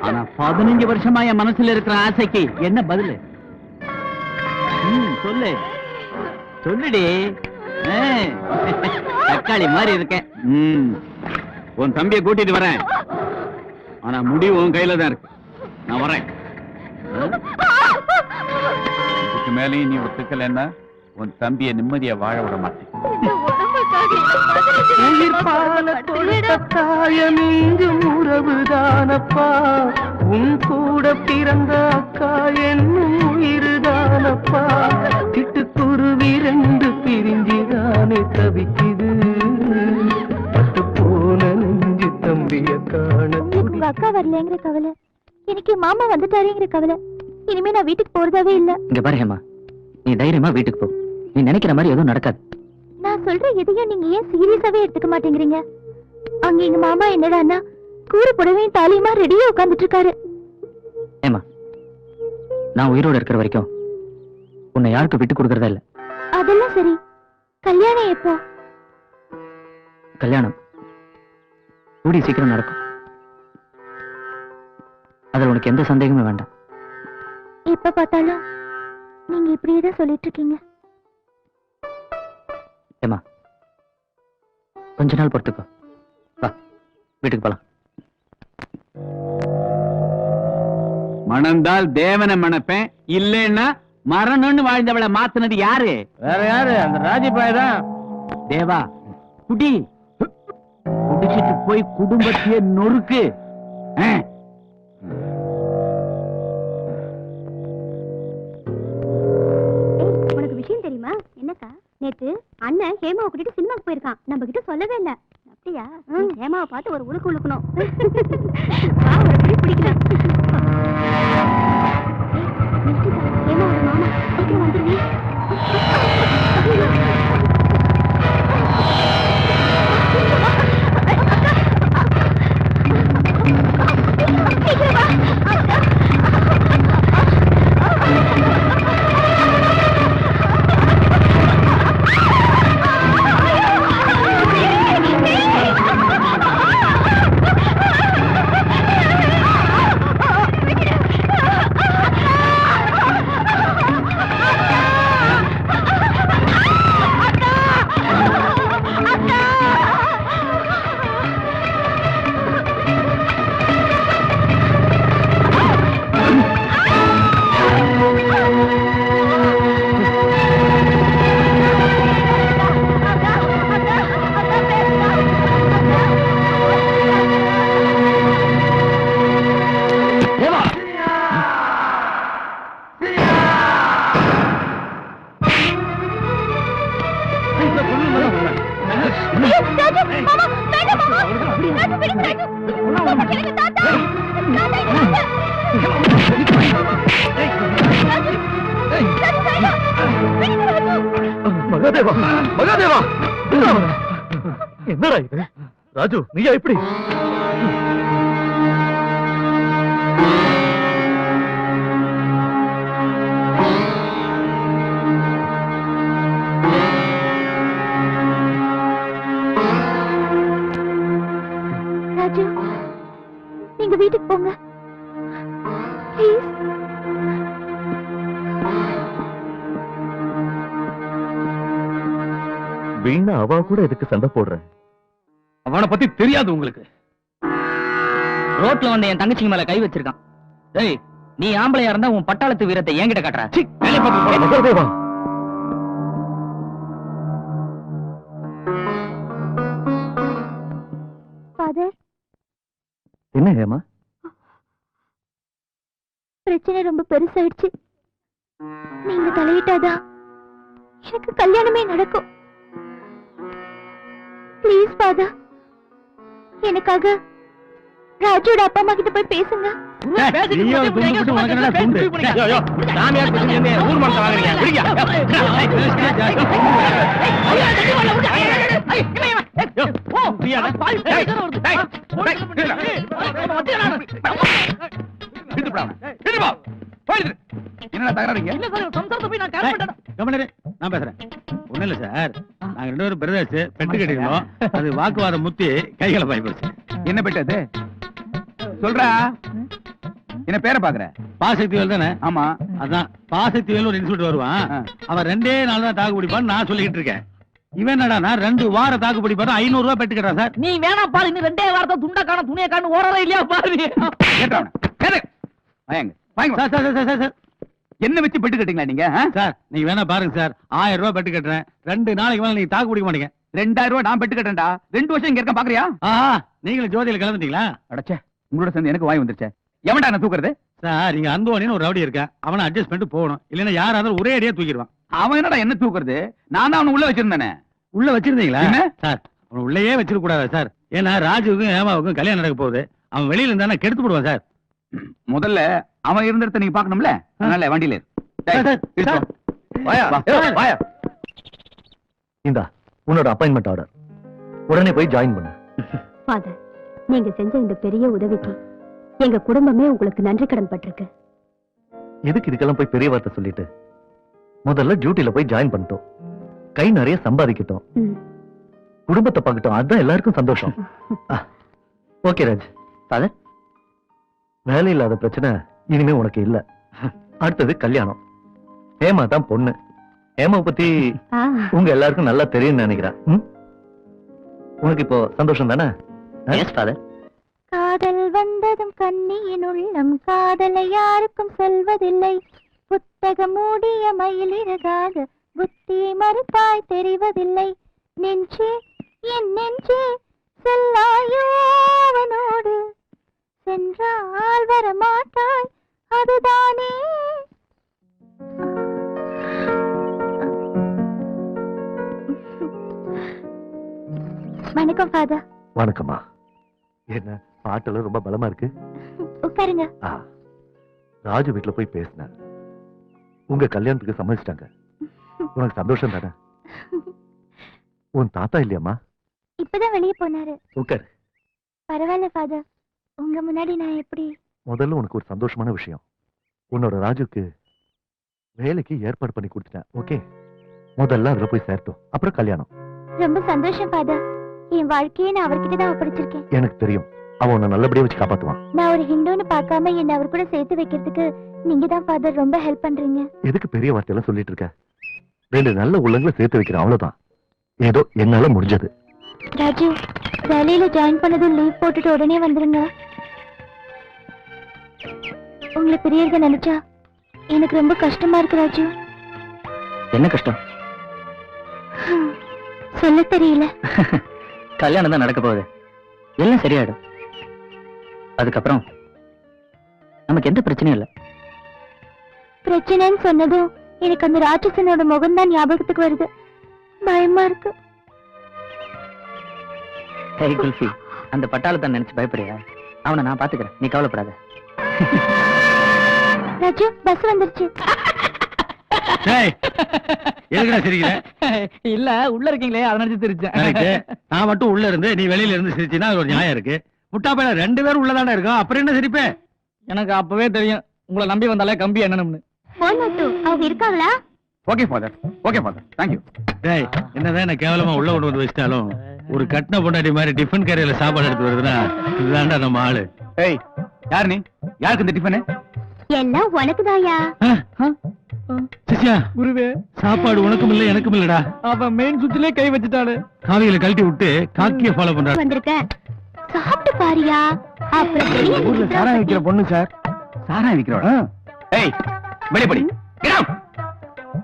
ஆனா 15 வருஷமா என் மனசுல இருக்கிற ஆசைக்கு என்ன பதில்? சொல்லு, சொல்லுடி. தக்காளி மாதிரி இருக்கேன். உன் தம்பியை கூட்டிட்டு வரேன், ஆனா முடிவு உன் கையில தான் இருக்கு. நான் வரேன். இதுக்கு மேலேயும் நீ ஒத்துக்கலன்னா உன் தம்பியை நிம்மதியா வாழ விட மாட்டேன். இந்த உடம்புக்காக உயிர் பால கொடுத்த தாயம் இங்கும் உறவுதானப்பா. உன் கூட பிறந்த அக்கா என்னும் உயிர்தானப்பா. சிட்டுக்குருவி 2 பிரிஞ்சுதானே தவிக்குது. பட்டு போன நெஞ்சு தம்பிய காண. உங்க அக்கா வரலங்கிற கவலை, எனக்கு மாமா வந்துட்டாருங்கிற கவலை. இனிமே நான் வீட்டுக்கு போறதாவே இல்ல. இங்க பாரு ஹேமா, நீ தைரியமா வீட்டுக்கு போ. நீ நினைக்கிற மாதிரி எதுவும் நடக்காது. நான் சொல்ற எதையும் நீங்க ஏன் சீரியஸாவே எடுத்துக்க மாட்டேங்கிறீங்க? அங்க எங்க மாமா என்னடான்னா கூறு புடவையும் தாலியுமா ரெடியா உட்கார்ந்துட்டு இருக்காரு. ஏமா, நான் உயிரோட இருக்கிற வரைக்கும் உன்னை யாருக்கு விட்டு கொடுக்கறதா இல்ல. அதெல்லாம் சரி, கல்யாணம் எப்போ? கல்யாணம் கூடி சீக்கிரம் நடக்கும். அதுல உனக்கு எந்த சந்தேகமே வேண்டாம். எப்ப பார்த்தாலும் நீங்க இப்படியேதான் சொல்லிட்டு இருக்கீங்க. ஏமா கொஞ்ச நாள் பொறுத்துக்கோ, வா வீட்டுக்கு போலாம். மணந்தால் தேவனை மணப்பேன், இல்லைன்னா மரணம்னு வாழ்ந்தவளை மாத்துனது யாரு? வேற யாரு? அந்த ராஜிபாய் தான். தேவா, குடி குடிச்சிட்டு போய் குடும்பத்தையே நொறுக்கு. உனக்கு விஷயம் தெரியுமா? என்னக்கா? நேத்து அண்ணன் ஹேமாவை கூட்டிட்டு சினிமாக்கு போயிருக்கான். நம்ம கிட்ட சொல்லவே இல்ல. அப்படியா? ஹேமாவை பார்த்து ஒரு உழுக்கு உழுக்கணும். வா, ஒரு பிடி பிடிக்கலாம். ஹேமாவோட மாமா சீக்கிரம் வந்துருவி. மகாதேவா, மகாதேவா, என்னடா இது? ராஜு, நீயா இப்படி? ராஜு, நீங்க வீட்டுக்கு போங்க ப்ளீஸ். வீணா அவ கூட எதுக்கு சண்டை போடுறேன்? அவனை பத்தி தெரியாது உங்களுக்கு. ரோட்ல வந்து என் தங்கச்சிங்க மேல கை வச்சிருக்கான். டேய், நீ ஆம்பளையா இருந்தா உன் பட்டாளத்து வீரத்தை என்கிட்ட காட்டுற. மகாதேவா, ஃபாதர், என்ன ஹேமா? பிரச்சனை ரொம்ப பெருசாயிடுச்சு. நீங்க தலையிட்டாதான் எனக்கு கல்யாணமே நடக்கும். ப்ளீஸ் ஃபாதர், எனக்காக ராஜோட அப்பா அம்மா கிட்ட போய் பேசுங்க. என்ன தகராறுங்க? நான் பேசுறேன். ஒண்ணு இல்ல சார், நாங்க 2 பேரும் பிரதர்ஸ் பெட்டு கட்டிருந்தோம். அது வாக்குவாதம் முத்தி கைகளை பாய் போச்சு. என்ன பெட்டது சொல்றா? என்ன பேரை பாக்குற? பாசக்திவேல் தானே? ஆமா. அதான் பாசக்திவேல் ஒரு இன்ஸ்பெக்டர் வருவான். அவன் 2 நாள் தான் தாக்கு பிடிப்பான்னு நான் சொல்லிட்டு இருக்கேன். இவன் என்னடா 2 வாரம் தாக்கு பிடிப்பாரு 500 ரூபாய் பெட்டு கட்டுறான் சார். நீ வேணா பாரு, இன்னும் 2 வாரத்தை துண்டா காண துணியை காணு ஓரவே இல்லையா பாரு. Sir sir sir sir sir, என்ன வச்சு பெட்டு கட்டிங்களா நீங்க? சார் நீங்க வேணா பாருங்க சார், 1000 ரூபாய் பெட்டு கட்டுறேன். 2 நாளைக்கு மேல நீங்க தாக்கு பிடிக்க மாட்டீங்க. 2000 ரூபாய் நான் பெட்டு கட்டேன்டா. 2 வருஷம் இங்க இருக்க பாக்குறியா? ஆஹா, நீங்களும் ஜோதியில கலந்துட்டீங்களா? அடச்சே, உங்களோட சேர்ந்து எனக்கு வாய் வந்துருச்சே. எவன்டா என்ன தூக்குறது? சார் இங்க அந்தோனின்னு ஒரு ரவுடி இருக்கா, அவனை அட்ஜஸ்ட் பண்ணிட்டு போகணும். இல்லன்னா யாராவது ஒரே அடியா தூக்கிடுவான். அவன் என்னடா என்ன தூக்குறது? நான் தான் அவனை உள்ள வச்சிருந்தேனே. உள்ள வச்சிருந்தீங்களா? என்ன? சார் அவன் உள்ளேயே வச்சிருக்க கூடாது சார். ஏன்னா ராஜுவுக்கும் ஹேமாவுக்கும் கல்யாணம் நடக்க போகுது. அவன் வெளியில இருந்தா கெடுத்து போடுவான் சார். முதல்ல அவன் இருந்த நீங்க பாக்கணும்ல, அதனால வண்டியில இரு. Sir, sir, sir. வாயா, வாயா. இந்தா உன்னோட அப்பாயின்மெண்ட் ஆர்டர். உடனே போய் ஜாயின் பண்ணு. ஃபாதர், நீங்க செஞ்ச இந்த பெரிய உதவிக்கு எங்க குடும்பமே உங்களுக்கு நன்றி கடன் பட்டிருக்கு. எதுக்கு இதுக்கெல்லாம் போய் பெரிய வார்த்தை சொல்லிட்டு? முதல்ல டியூட்டில போய் ஜாயின் பண்ணிட்டோம், கை நிறைய சம்பாதிக்கிட்டோம், குடும்பத்தை பார்க்கட்டும், அதுதான் எல்லாருக்கும் சந்தோஷம். ஓகே ராஜ். ஃபாதர், வேலை இல்லாத பிரச்சனை இனிமே உனக்கு இல்ல. அடுத்தது கல்யாணம். ஹேமா தான் பொண்ணு. ஹேமாவை பத்தி உங்க எல்லாருக்கும் நல்லா தெரியும்னு நினைக்கிறேன். உனக்கு இப்போ சந்தோஷம் தானே? Yes father. காதல் வந்ததும் கண்ணியின் உள்ளம் காதலை யாருக்கும் சொல்வதில்லை. புத்தகம் மூடிய மயிலிறகாக புத்தியை மறுப்பாய் தெரிவதில்லை. நெஞ்சே என் நெஞ்சே செல்லாயோ அவனோடு சென்றால் வரமாட்டாய் அதுதானே. வணக்கம் ஃபாதர். வணக்கம்மா. என்ன பாட்டெல்லாம் ரொம்ப பலமா இருக்கு. உட்காருங்க. ராஜு வீட்டுல போய் பேசினேன். உங்க கல்யாணத்துக்கு சம்மதிச்சிட்டாங்க. உனக்கு சந்தோஷம் தானே? உன் தாத்தா இல்லையாம்மா? இப்பதான் வெளியே போனாரு. உட்காரு. பரவாயில்ல ஃபாதர், உங்க முன்னாடி நான் எப்படி? முதல்ல உனக்கு ஒரு சந்தோஷமான விஷயம். உன்னோட ராஜுக்கு வேலைக்கு ஏற்பாடு பண்ணி கொடுத்துட்டேன். ஓகே, முதல்ல அதுல போய் சேர்த்தோம், அப்புறம் கல்யாணம். ரொம்ப சந்தோஷம் ஃபாதர். என் வாழ்க்கையை நான் அவர்கிட்ட தான் ஒப்படைச்சிருக்கேன். எனக்கு தெரியும், அவன் உன்னை நல்லபடியா வச்சு காப்பாத்துவான். நான் ஒரு ஹிந்துன்னு பார்க்காம என்ன அவர் கூட சேர்த்து வைக்கிறதுக்கு நீங்க தான் ஃபாதர் ரொம்ப ஹெல்ப் பண்றீங்க. எதுக்கு பெரிய வார்த்தையெல்லாம் சொல்லிட்டு இருக்க? 2 நல்ல உள்ளங்களை சேர்த்து வைக்கிறேன், அவ்வளவுதான். ஏதோ என்னால முடிஞ்சது. ராஜு, வேலையில ஜாயின் பண்ணதும் லீவ் போட்டுட்டு உடனே வந்துருங்க. உங்களை பிரியறத நினைச்சா எனக்கு ரொம்ப கஷ்டமா இருக்கு ராஜு. என்ன கஷ்டம்? சொல்ல தெரியல. கல்யாணம் தான் நடக்க போகுது, எல்லாம் சரியாயிடும். அதுக்கப்புறம் நமக்கு எந்த பிரச்சனையும் இல்லை. பிரச்சனைன்னு சொன்னதும் எனக்கு அந்த ராட்சசனோட முகம் தான் ஞாபகத்துக்கு வருது. பயமா இருக்கு. ஹே குல்ஃபி, அந்த பட்டாளத்தை நினைச்சு பயப்படியா? அவனை நான் பாத்துக்கிறேன், நீ கவலைப்படாத. ராஜு, பஸ் வந்துருச்சு. எதுக்குடா சிரிக்கிற? இல்ல உள்ள இருக்கீங்களே அதை நினைச்சு தெரிஞ்சேன். நான் மட்டும் உள்ள இருந்து நீ வெளியில இருந்து சிரிச்சினா ஒரு நியாயம் இருக்கு. முட்டா பையல 2 பேரும் உள்ளதானே இருக்கோம், அப்புறம் என்ன சிரிப்பே? எனக்கு அப்பவே தெரியும் உங்களை நம்பி வந்தாலே கம்பி என்னன்னு. அவங்க இருக்காங்களா? Okay father, okay father, thank you. டேய், என்னதான் என்ன கேவலமா உள்ள கொண்டு வந்து வச்சிட்டாலும் ஒரு கட்டின பொண்டாட்டி மாதிரி டிஃபன் கேரியர்ல சாப்பாடு எடுத்து வருதுன்னா இதுதான்டா நம்ம ஆளு. ஏய், யார் நீ? யாருக்கு இந்த டிஃபன்? எல்லாம் உனக்குதாயா? சிஷ்யா, குருவே, சாப்பாடு உனக்கும் இல்ல எனக்கும் இல்லடா. அவன் மெயின் சுவிட்ச்லயே கை வச்சுட்டானு. காவியில கழட்டி விட்டு காக்கிய ஃபாலோ பண்றாரு. வந்திருக்க, சாப்பிட்டு பாரியா, அப்புறம் தெரியும். ஊர்ல சாராயம் விக்கிற பொண்ணு சார். சாராயம் விக்கிறோட? ஏய், வெளிப்படி. Get out.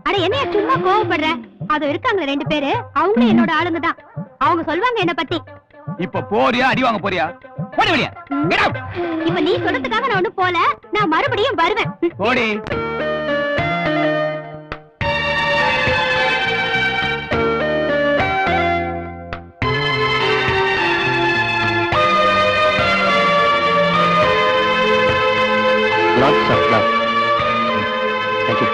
அட என்னைய சும்மா கோவப்படுற? அது இருக்காங்களே 2 பேரு, அவங்களும் என்னோட ஆளுங்க தான். அவங்க சொல்வாங்க என்ன பத்தி. இப்ப போறியா அடி வாங்க போறியா? போடி வெளிய. Get out. இப்ப நீ சொல்றதுக்காக நான் ஒண்ணும் போல, நான் மறுபடியும் வருவேன். போடி. Lots of love. Thank you.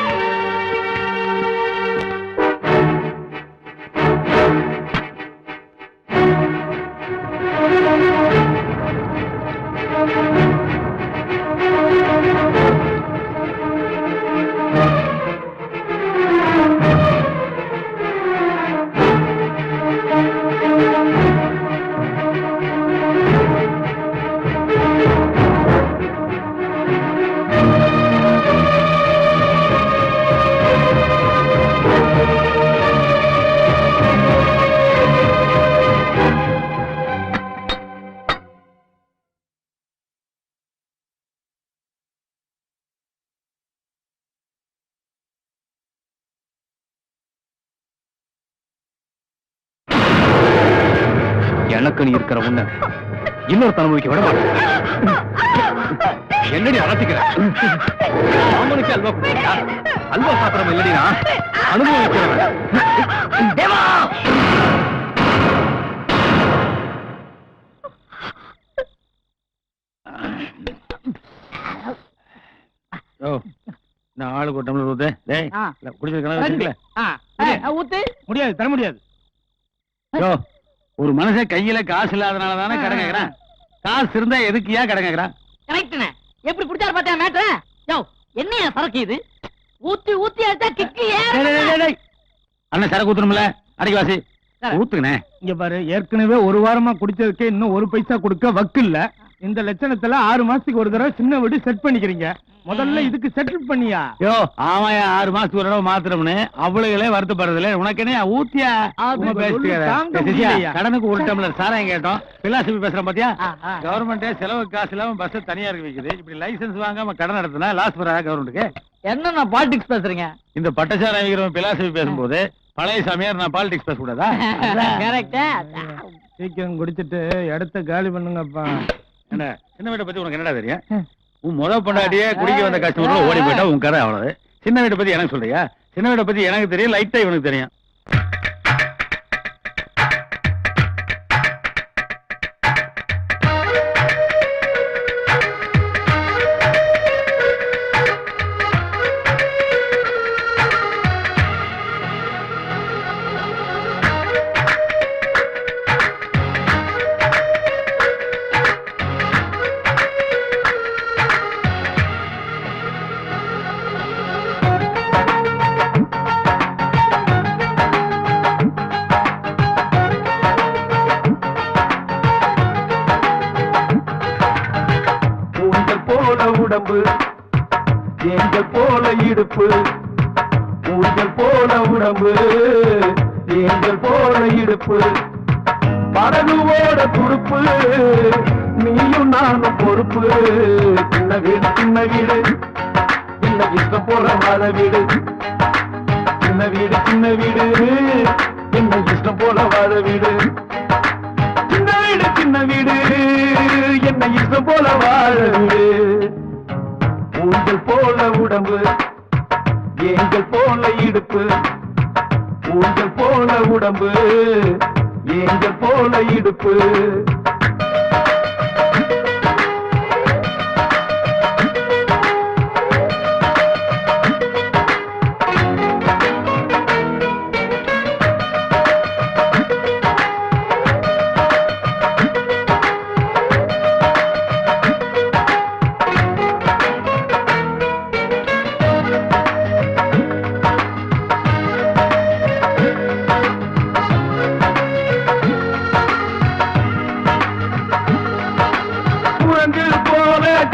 எனக்கு நீ இருக்கிற உன்ன இன்னொரு அனுபவிக்க விட மாட்டேன். என்னடி அலட்டிக்கிற? மாமனுக்கு அல்வா கொடுத்தா? அல்வா சாப்பிடறவன் இல்லடி நான், அனுபவிக்கிறவன். நான் ஆளு கூட்டம் ஊத்து. டேய், ஊத்து. முடியாது, தர முடியாது. ஒரு மனுஷன் கையில காசு இல்லாதனால தானே கடன் கேக்குறான். காசு இருந்தா எதுக்குயா கடன் கேக்குறான்? கரெக்ட்னே. எப்படி புடிச்சாரு பாத்தியா மேட்டர்? யோ, என்னையா சரக்கு இது? ஊத்தி ஊத்தி அடிச்சா கிக்கு ஏற. அண்ணன் சரக்கு ஊத்தணும்ல, அடிக்க வாசி ஊத்துனே. இங்க பாரு, ஏற்கனவே 1 வாரமா குடிச்சதுக்கு இன்னும் 1 பைசா கொடுக்க வக்கு இல்ல. இந்த லட்சணத்துல 6 மாசத்துக்கு ஒரு தடவை சின்ன வீடு செட் பண்ணிக்கிறீங்க. முதல்ல இதுக்கு செட்டில் பண்ணியா? யோ ஆமாயா 6 மாசத்துக்கு ஒரு தடவை மாத்திரம்னு அவளுகளே வருத்தப்படுறதுல உனக்கு என்ன ஊத்தியா அது தாங்க முடியலையா? கடனுக்கு ஒரு டம்ளர் சாராயம் கேட்டோம் பிலாசபி பேசுறோம் பாத்தியா? கவர்மெண்டே செலவு காசு இல்லாம பஸ் தனியா இருக்கு வைக்குது. இப்படி லைசன்ஸ் வாங்காம கடன் நடத்தினா லாஸ் வராது கவர்மெண்ட்டுக்கு. என்ன நான் பாலிடிக்ஸ் பேசுறீங்க? இந்த பட்டசாரம் வைக்கிறவன் பிலாசபி பேசும்போது பழைய சாமியார் நான் பாலிடிக்ஸ் பேச கூடாதா? கரெக்டா? சீக்கிரம் குடிச்சிட்டு இடத்த காலி பண்ணுங்கப்பா. என்ன சின்ன வீட்டை பத்தி உனக்கு என்னடா தெரியும்? உன் பொண்டாட்டியே குடிக்க வந்த கஸ்டமர்ல ஓடி போயிட்டா உன் கதை அவ்வளவு. சின்ன வீட்டை பத்தி எனக்கு சொல்றியா? சின்ன வீட்டை பத்தி எனக்கு தெரியும், லைட்டா இவனுக்கு தெரியும். உடம்பு எங்கள் போல இடுப்பு ஊஞ்சல் போல உடம்பு எங்கள் போல இடுப்பு படகுவோட துடுப்பு நீயும் நானும் பொறுப்பு சின்ன வீடு இந்த இஷ்டம் போல வாழ வீடு சின்ன வீடு என்ன இஷ்டம் போல வாழ வீடு சின்ன வீடு என்ன இஷ்டம் போல வாழ வீடு ஊஞ்சல் போல உடம்பு எங்கள் போல இடுப்பு ஊஞ்சல் போல உடம்பு எங்கள் போல இடுப்பு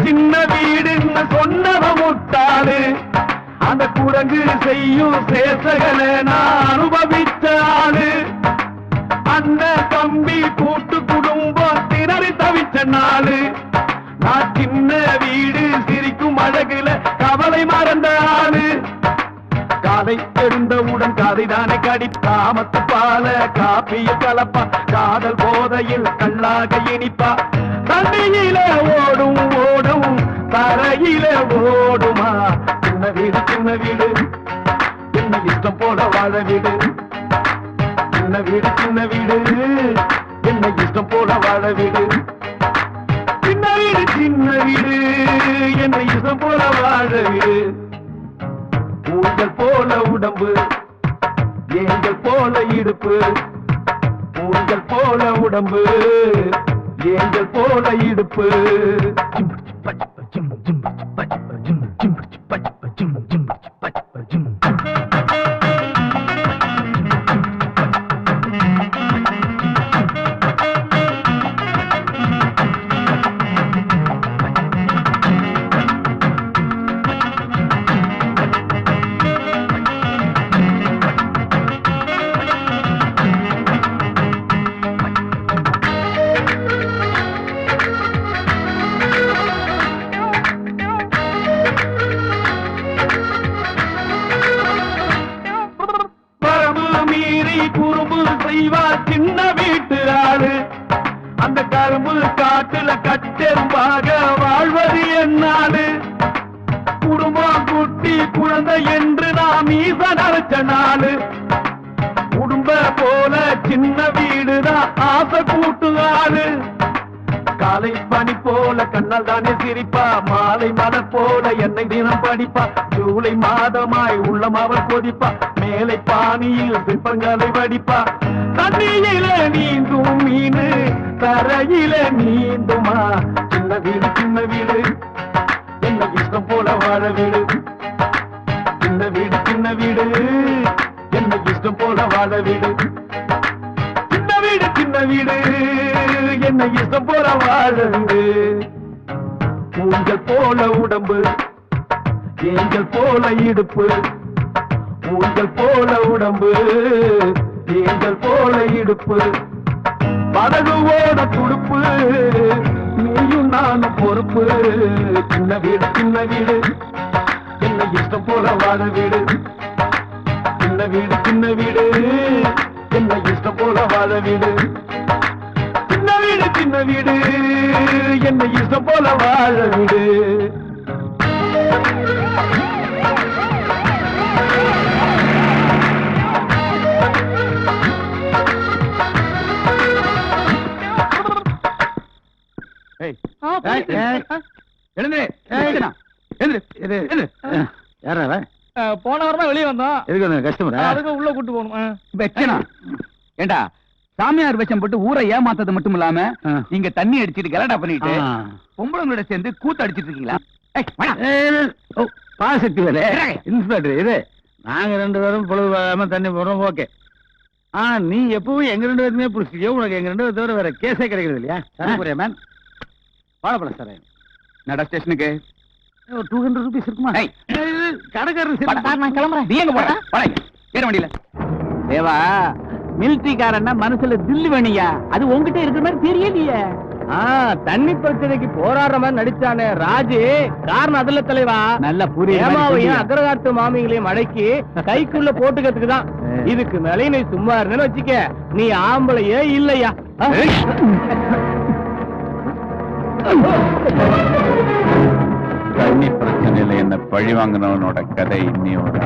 சின்ன வீடுன்னு சொன்னவ முட்டாளு அந்த குரங்கு செய்யும் சேசகனை நான் அனுபவிச்சாளு அண்ணன் தம்பி கூட்டு குடும்பம் திணறி தவிச்ச நாளு நான் சின்ன வீடு சிரிக்கும் அழகுல கவலை மறந்தாளு காலை எழுந்தவுடன் காதைதானே கடி காமத்து பால காப்பிய கலப்பா காதல் போதையில் கல்லாக இனிப்பா தண்ணியில ஓடும் தரையில ஓடுமா சின்ன வீடு என்ன இஷ்டம் போல வாழ வீடு சின்ன வீடு என்ன இஷ்டம் போல வாழ வீடு சின்ன வீடு என்ன இஷ்டம் போல வாழ வீடு ஊஞ்சல் போல உடம்பு எங்கள் போல இடுப்பு ஊஞ்சல் போல உடம்பு எங்கள் போல இடுப்பு குறும்பு செய்வா சின்ன வீட்டு ஆளு அந்த கரும்பு காட்டுல கட்டெரும்பாக வாழ்வது என்னாலு குடும்பம் குட்டி குழந்தை என்று நாம் ஈச நினைச்ச நாளு குடும்ப போல சின்ன வீடுதான் ஆசை கூட்டு ஆளு காலை பனி போல கண்ணால் தானே சிரிப்பா மாலை மலர் போல என்னை தினம் படிப்பா ஜூலை மாதமாய் உள்ளம் அவள் கொதிப்பா மேலை பானியில் சிற்பங்களை வடிப்பா தண்ணியில நீந்தும் மீனு தரையில நீந்துமா சின்ன வீடு என்ன இஷ்டம் போல வாழ வீடு சின்ன வீடு என்ன இஷ்டம் போல வாழ வீடு சின்ன வீடு என்ன இஷ்டம் போல வாழ வீடு ஊஞ்சல் போல உடம்பு ஏஞ்சல் போல இடுப்பு ஊஞ்சல் போல உடம்பு ஏஞ்சல் போல இடுப்பு படகு ஓட துடுப்பு நீயும் நானும் பொறுப்பு சின்ன வீடு என்ன இஷ்டம் போல வாழ வீடு சின்ன வீடு என்ன இஷ்டம் போல வாழ வீடு சின்ன வீடு என்ன இஷ்டம் போல வாழ வீடு போன வாரம் தான் வெளியே வந்தோம். கஸ்டமர் அதுக்கு உள்ள கூட்டு போகணும். ஏண்டா சாமியார் வேஷம் போட்டு ஊரை ஏமாத்தது மட்டும் இல்லாம இங்க தண்ணி அடிச்சிட்டு கலடா பண்ணிட்டு பொம்பளங்களோட சேர்ந்து கூத்து அடிச்சிட்டு இருக்கீங்களா? பாசக்தி வேற இன்ஸ்பெக்டர் இது நாங்க 2 பேரும் பொழுது தண்ணி போடுறோம். ஓகே. நீ எப்பவும் எங்க 2 பேருமே புடிச்சியோ உனக்கு எங்க 2 பேரும் தவிர வேற கேஸே கிடைக்கிறது இல்லையா? மேன் வாழப்பழம் சார் நடா ஸ்டேஷனுக்கு 200 ரூபீஸ் இருக்குமா? கடைக்காரர் நான் கிளம்புறேன். நீ எங்க போற? ஏற வண்டியில தேவா மிலிட்டரிக்காரன்னா மனசுல தில்லு வேணியா அது உங்ககிட்ட இருக்கிற மாதிரி தெரியலையே. தண்ணி பிரச்சனைக்கு போராடுற மாதிரி நடிச்சானே ராஜு காரணம் அதுல தலைவா நல்ல புரிய ஏமாவையும் அகரகாட்டு மாமிங்களையும் அடக்கி கைக்குள்ள போட்டுக்கிறதுக்கு தான். இதுக்கு மேலே நீ சும்மா இருந்தேன்னு வச்சுக்க நீ ஆம்பளையே இல்லையா? தண்ணி பிரச்சனையில என்ன பழி வாங்கினவனோட கதை இன்னியோட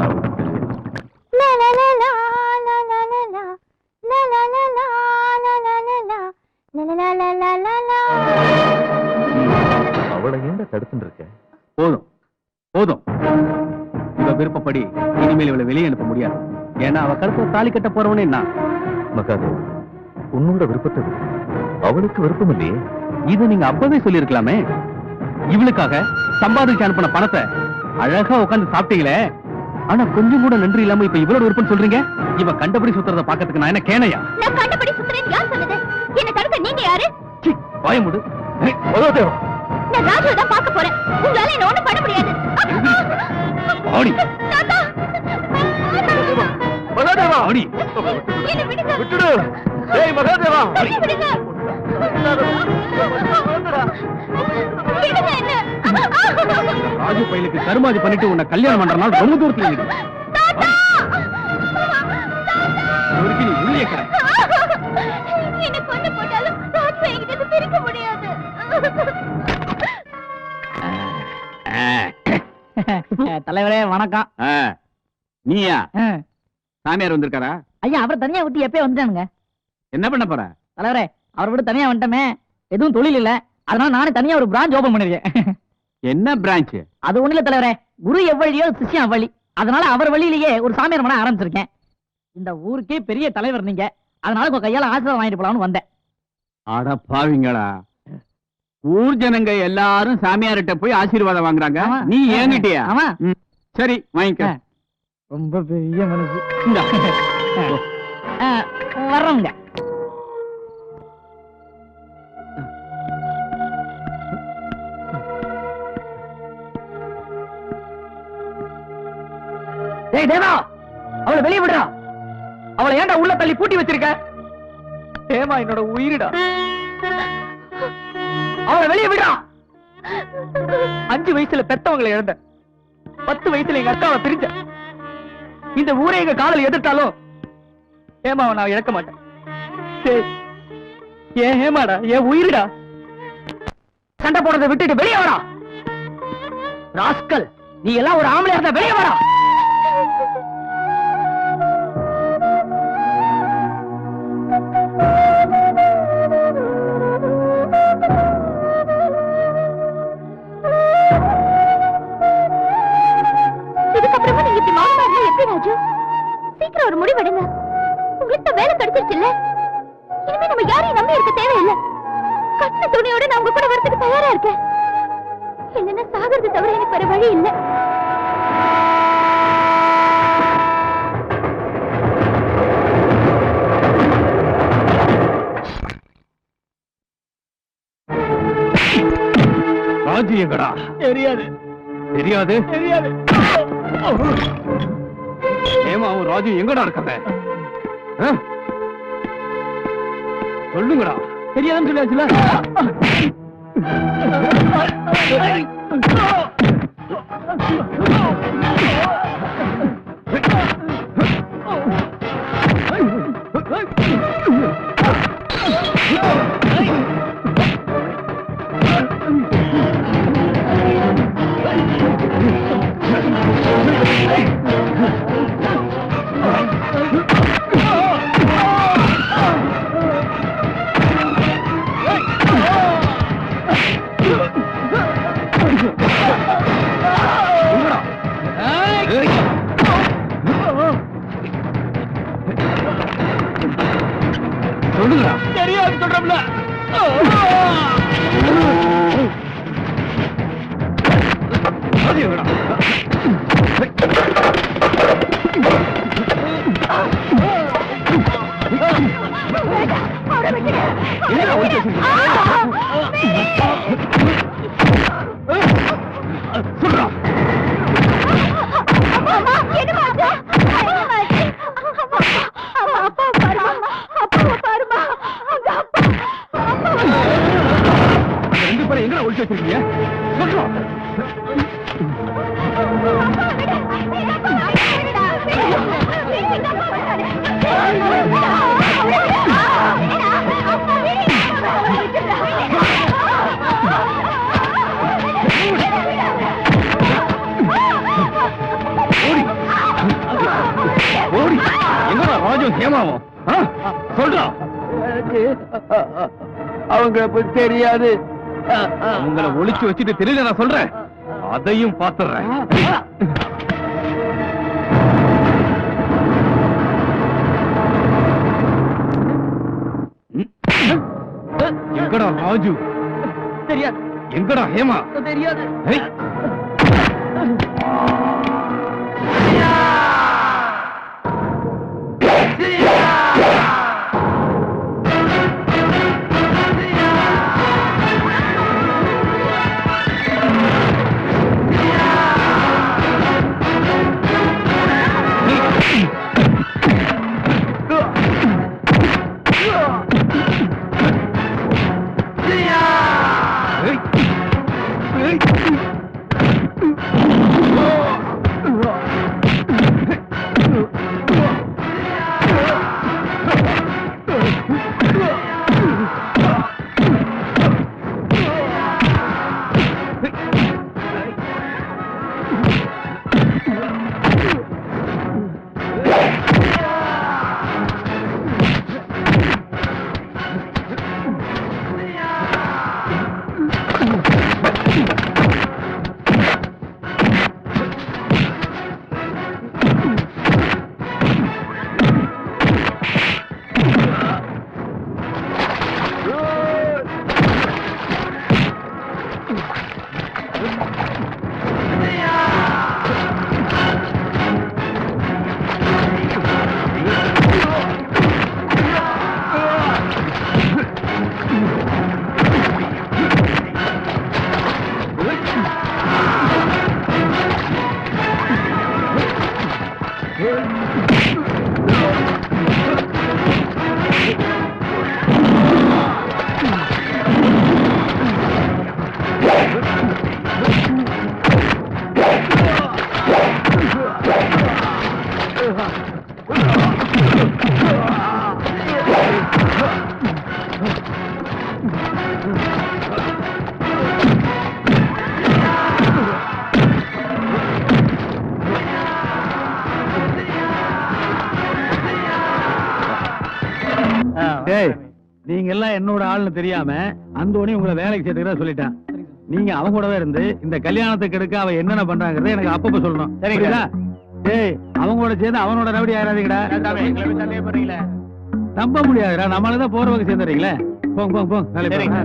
அவளை ஏன்டா தடுத்துட்டு இருக்க? போதும் போதும் இவ விருப்பப்படி இனிமேல் இவளை வெளியே அனுப்ப முடியாது. ஏன்னா அவ கருத்து தாலி கட்ட போறவனே என்ன மகாதேவ், உன்னோட விருப்பத்தை விடு. அவளுக்கு விருப்பம் இல்லையே. இதை நீங்க அப்பவே சொல்லிருக்கலாமே. இவளுக்காக சம்பாதிச்சு அனுப்பின பணத்தை அழகா உட்காந்து சாப்பிட்டீங்களே. ஆனா கொஞ்சம் கூட நன்றி இல்லாம இப்ப இவளோட விருப்பம் சொல்றீங்க. இவ கண்டபடி சுத்துறத பாக்கிறதுக்கு நான் என்ன கேனையா? நான் கண்டபடி சுத்துறேன்னு யார் சொன்னது? என்ன தடுக்க நீங்க யாரு? பயமுடு. நான் ராஜுவை தான் பார்க்க போறேன். உங்களால என்ன ஒண்ணும் பண்ண முடியாது. ஆடி தாத்தா! மகாதேவா என்னை விடுங்க. விட்டுடு. ஏய் மகாதேவா தள்ளி விடுங்க. விடுங்க என்ன. ராஜு பையலுக்கு கருமாதி பண்ணிட்டு உன்னை கல்யாணம் பண்றனால ரொம்ப தூரத்துல இருக்கு. தாத்தா! ஒருக்கி நீ உள்ளே கரை. என்ன கொண்டு போட்டாலும் ராஜு என்கிட்ட பிரிக்க முடியாது. தலைவரே வணக்கம். நீயா சாமியார் வந்திருக்காரா? ஐயா அவர் தனியா விட்டு எப்பயே வந்துட்டானுங்க. என்ன பண்ண போற? தலைவரே அவர் விட்டு தனியா வந்துட்டமே. எதுவும் தொழில் இல்ல, அதனால நானே தனியா ஒரு பிரான்ச் ஓபன் பண்ணிருக்கேன். என்ன பிரான்ச்? அது ஒண்ணு இல்ல தலைவரே, குரு எவ்வழியோ சிஷ்யம் அவ்வழி. அதனால அவர் வழியிலேயே ஒரு சாமியார் மன ஆரம்பிச்சிருக்கேன். இந்த ஊருக்கே பெரிய தலைவர் நீங்க, அதனால உங்க கையால ஆசீர்வாதம் வாங்கிட்டு போலாம்னு வந்தேன். அட பாவிங்களா, ஊர் ஜனங்க எல்லாரும் சாமியார்கிட்ட போய் ஆசீர்வாதம் வாங்குறாங்க. ஆமா. நீ ஏங்கிட்டியா? ஆமா. சரி வாங்கிக்க. ரொம்ப பெரிய மனசு. வர்றவங்க டேய் தேவா, அவளை வெளியே விடுறா. அவளை ஏன்டா உள்ள தள்ளி பூட்டி வச்சிருக்க? தேவா என்னோட உயிரிடா. அவளை வெளியே விடுறா. 5 வயசுல பெத்தவங்களை இழந்த, 10 வயசுல எங்க அக்காவை பிரிஞ்ச. இந்த ஊரை எங்க காதல் எதிர்த்தாலும் ஏமாவை நான் இழக்க மாட்டேன். ஏன் ஏமாடா, ஏன் உயிரிடா. சண்டை போடுறதை விட்டுட்டு வெளியே வாடா. ராஸ்கல், நீ எல்லாம் ஒரு ஆம்பளையா இருந்தா வெளியே வாடா. இதுக்கப்புறமா நீங்க இப்படி மாறினா எப்படி ராஜு? சீக்கிரம் ஒரு முடிவெடுங்க. உங்களுக்கு வேலை கிடைச்சிருச்சு இல்ல? இனிமே நம்ம யாரையும் நம்பி இருக்க தேவையில்லை. கட்டின துணியோட நான் உங்க கூட வரதுக்கு தயாரா இருக்கேன். இல்லைன்னா சாகிறது தவிர எனக்கு வேற வழி இல்லை. ராஜு எங்கடா? தெரியாது. தெரியாது. தெரியாது. ஹேமாவும் ராஜு எங்கடா இருக்காங்க? சொல்லுங்கடா. தெரியாதுன்னு சொல்லியாச்சுல. சொல்லுங்கடா. தெரியாது சொல்றோம்ல. ராஜு எங்கடா? என்னடா ஒளிச்சு வச்சிருக்கீங்க? சொல்றா. ரெண்டு பேரும் எங்கடா ஒளிச்சு வச்சிருக்கீங்க? சொல்றா. ஓடி எங்கடா ராஜும் ஹேமாவும்? சொல்றா. அவங்க தெரியாது. உங்களை ஒளிச்சு வச்சுட்டு தெரியல நான் சொல்றேன். அதையும் பாத்துறேன். எங்கடா ராஜு? தெரியாது. எங்கடா ஹேமா? தெரியாது. ஏய். நீங்க எல்லாம் என்னோட ஆள்னு தெரியாம அந்தோணி உங்களை வேலைக்கு சேர்த்துக்கிறதா சொல்லிட்டான். நீங்க அவங்க கூடவே இருந்து இந்த கல்யாணத்துக்கு எடுக்க அவ என்னென்ன பண்றாங்கறத எனக்கு அப்பப்ப சொல்லணும். சரிங்களா? டேய், அவங்க கூட சேர்ந்து அவனோட ரவுடி ஆயிராதீங்கடா. நம்ப முடியாதுடா, நம்மளதான் போற வகை சேர்ந்துறீங்களே. போங்க போங்க போங்க, வேலைக்கு போங்க.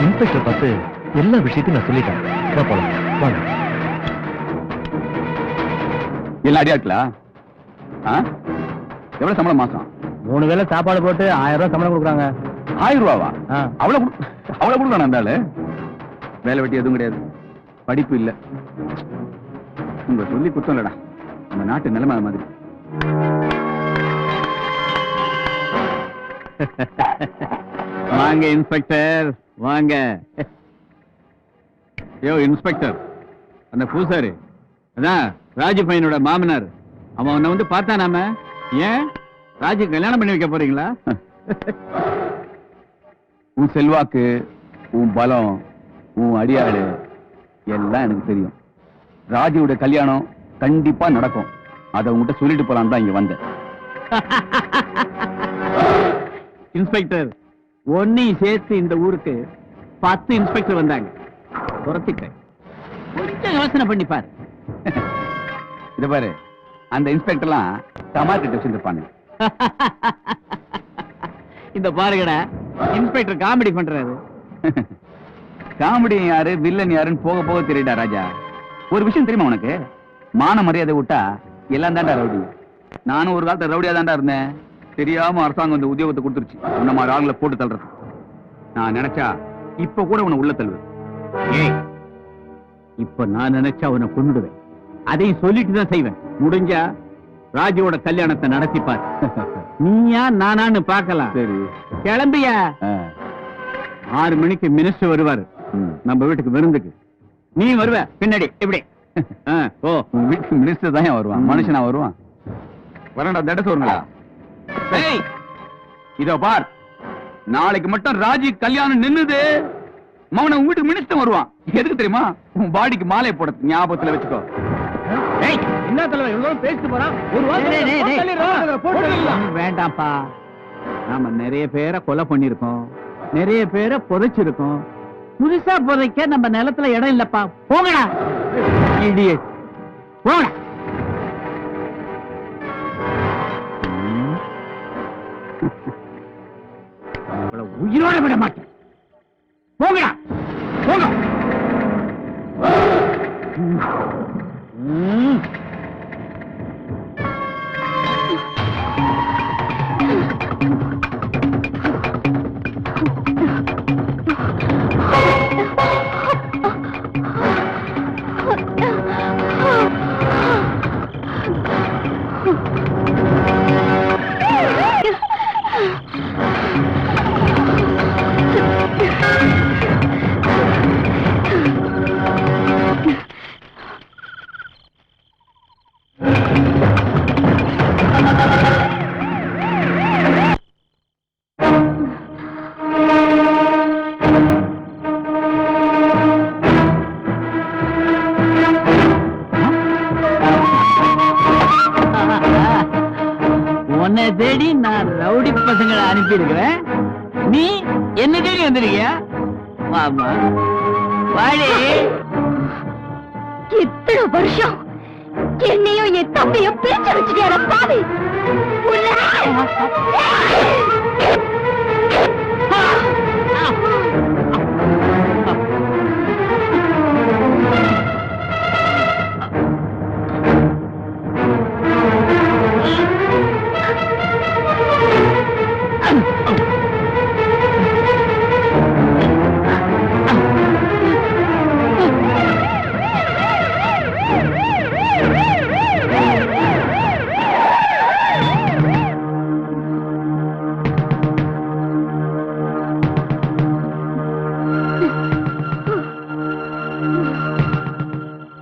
இன்ஸ்பெக்டர் பார்த்து எல்லா விஷயத்தையும் நான் சொல்லிட்டேன். வா போலாம், வாங்க. எல்லாம் அடியாட்களா? எவ்வளவு சம்பளம் மாசம்? 3 வேளை சாப்பாடு போட்டு 1000 ரூபாய் சம்பளம் கொடுக்குறாங்க. 1000 ரூபாவா? அவ்வளவு கொடுக்கணும் அந்த ஆளு. வேலை வெட்டி எதுவும் கிடையாது, படிப்பு இல்ல. உங்க சொல்லி குத்தம் இல்லடா, நம்ம நாட்டு நிலைமை அது மாதிரி. வாங்க இன்ஸ்பெக்டர் வாங்க. யோ இன்ஸ்பெக்டர், அந்த பூசாரி அதான் ராஜு பையனோட மாமனார், அவன் உன்னை வந்து பார்த்தானாம. ஏன் ராஜு கல்யாணம் பண்ணி வைக்க போறீங்களா? உன் செல்வாக்கு, உன் பலம், உன் அடியாளு எல்லாம் எனக்கு தெரியும். ராஜுவோட கல்யாணம் கண்டிப்பா நடக்கும். அதை உங்ககிட்ட சொல்லிட்டு போலாம் தான் இங்க வந்தேன். இன்ஸ்பெக்டர், ஒன்னையும் சேர்த்து இந்த ஊருக்கு 10 இன்ஸ்பெக்டர் வந்தாங்க, துரத்திட்டேன். கொஞ்சம் யோசனை பண்ணி பாரு. இத பாரு, அந்த இன்ஸ்பெக்டர்லாம் டமார் கிட்ட வச்சிருப்பாங்க. இந்த பாருங்கடா, இன்ஸ்பெக்டர் காமெடி பண்றாரு. காமெடி யாரு வில்லன் யாருன்னு போக போக தெரியுடா ராஜா. ஒரு விஷயம் தெரியுமா உனக்கு? மான மரியாதை விட்டா எல்லாம் தாண்டா ரவுடி. நானும் ஒரு காலத்துல ரவுடியா தாண்டா இருந்தேன். தெரியாம அரசாங்கம் இந்த உத்தியோகத்தை கொடுத்துருச்சு உன்ன மாதிரி ஆளுங்களை போட்டு தள்ளுறது. நான் நினைச்சா இப்ப கூட உன்னை உள்ள தள்ளுவேன். ஏய், இப்ப நான் நினைச்சா உன்னை கொண்டுடுவேன். அதையும் சொல்லிட்டு தான் செய்வேன். முடிஞ்சா ராஜுவோட கல்யாணத்தை நடத்திப்பார். நீயா நானான்னு பார்க்கலாம். சரி, கிளம்பியா? 6 மணிக்கு மினிஸ்டர் வருவாரு நம்ம வீட்டுக்கு விருந்துக்கு. நீ வருவ பின்னாடி. எப்படி? ஓ, வீட்டுக்கு மினிஸ்டர் தான் வருவான், மனுஷனா வருவான். வரண்டா தட சொல்லுங்களா? இதோ பார், நாளைக்கு மட்டும் ராஜி கல்யாணம் நின்னுது, மவன உங்க வீட்டுக்கு மினிஸ்டர் வருவான். எதுக்கு தெரியுமா? உன் பாடிக்கு மாலை போட ஞாபகத்துல வச்சுக்கோ. என்ன தலைவர் இவ்வளவு பேசிட்டு போறான்? ஒரு வாரம் வேண்டாம்ப்பா, நாம நிறைய பேரை கொலை பண்ணிருக்கோம், நிறைய பேரை புதைச்சிருக்கோம். புதுசா புதைக்க நம்ம நிலத்துல இடம் இல்லப்பா. போங்கடா இடியட், போங்கடா. உயிரோட விட மாட்டேன். போங்கடா, போங்க. உன்னை தேடி நான் ரவுடி பசங்களை அனுப்பி இருக்கிறேன், நீ என்ன தேடி வந்திருக்கிய? வாமா வாடி. இத்தனை வருஷம் என்னையும் என் தம்பியும் பிரிச்சு வச்சுட்டியார பாவி.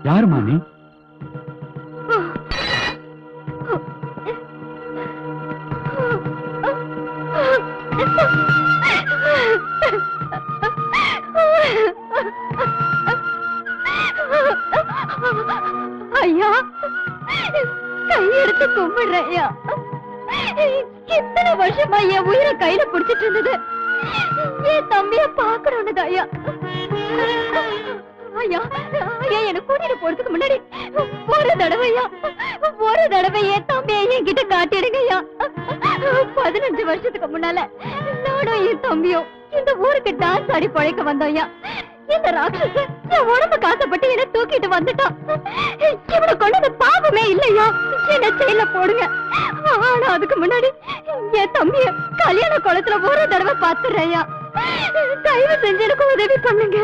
யாருமா நீ? ஐயா, கையெடுத்து கும்பிடுறேன் ஐயா. இத்தனை வருஷமா என் உயிரை கையில பிடிச்சிட்டு இருந்தது என் தம்பிய பாக்கணும்னு ஐயா. ஐயா, ஐயா, என்ன கூட்டிட்டு போறதுக்கு முன்னாடி ஒரு தடவை என் தம்பியை என்கிட்ட காட்டிடுங்க ஐயா. 15 வருஷத்துக்கு முன்னால நானும் என் தம்பியும் இந்த ஊருக்கு டான்ஸ் ஆடி பழைக்க வந்தோம் ஐயா. இந்த ராட்சச என் உடம்பு காசப்பட்டு என்ன தூக்கிட்டு வந்துட்டான். இவனை கொண்டது பாவமே இல்லையா? என்ன ஜெயில போடுங்க. ஆனா அதுக்கு முன்னாடி என் தம்பிய கல்யாண குளத்துல ஒரு தடவை பாத்துறேயா. தயவு செஞ்சு எனக்கு உதவி பண்ணுங்க.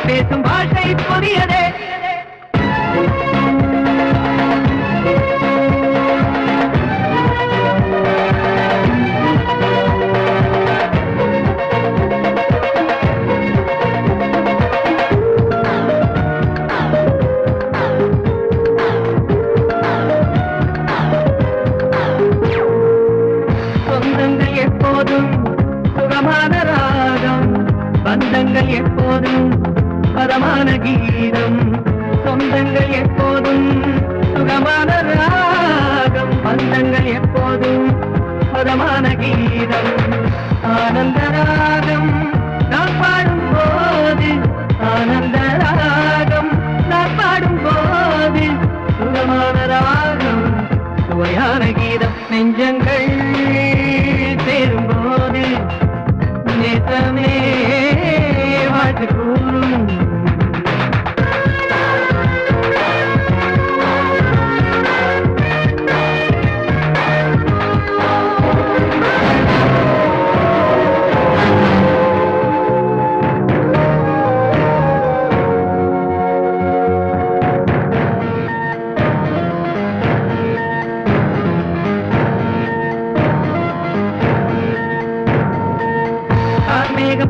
பேசும் பாஷை புதியதே. சொந்தங்கள் எப்போதும் சுகமான ராகம், பந்தங்கள் எப்போதும் பதமான கீதம். சொந்தங்கள் எப்போதும் சுகமான ராகம், பந்தங்கள் எப்போதும் பதமான கீதம். ஆனந்த ராகம் நான் பாடும் போது, ஆனந்த ராகம் நான் பாடும் போது, சுகமான ராகம் சுவையான கீதம். நெஞ்சங்கள் சேரும்போது நேசமே வாழ்த்து கூறும்.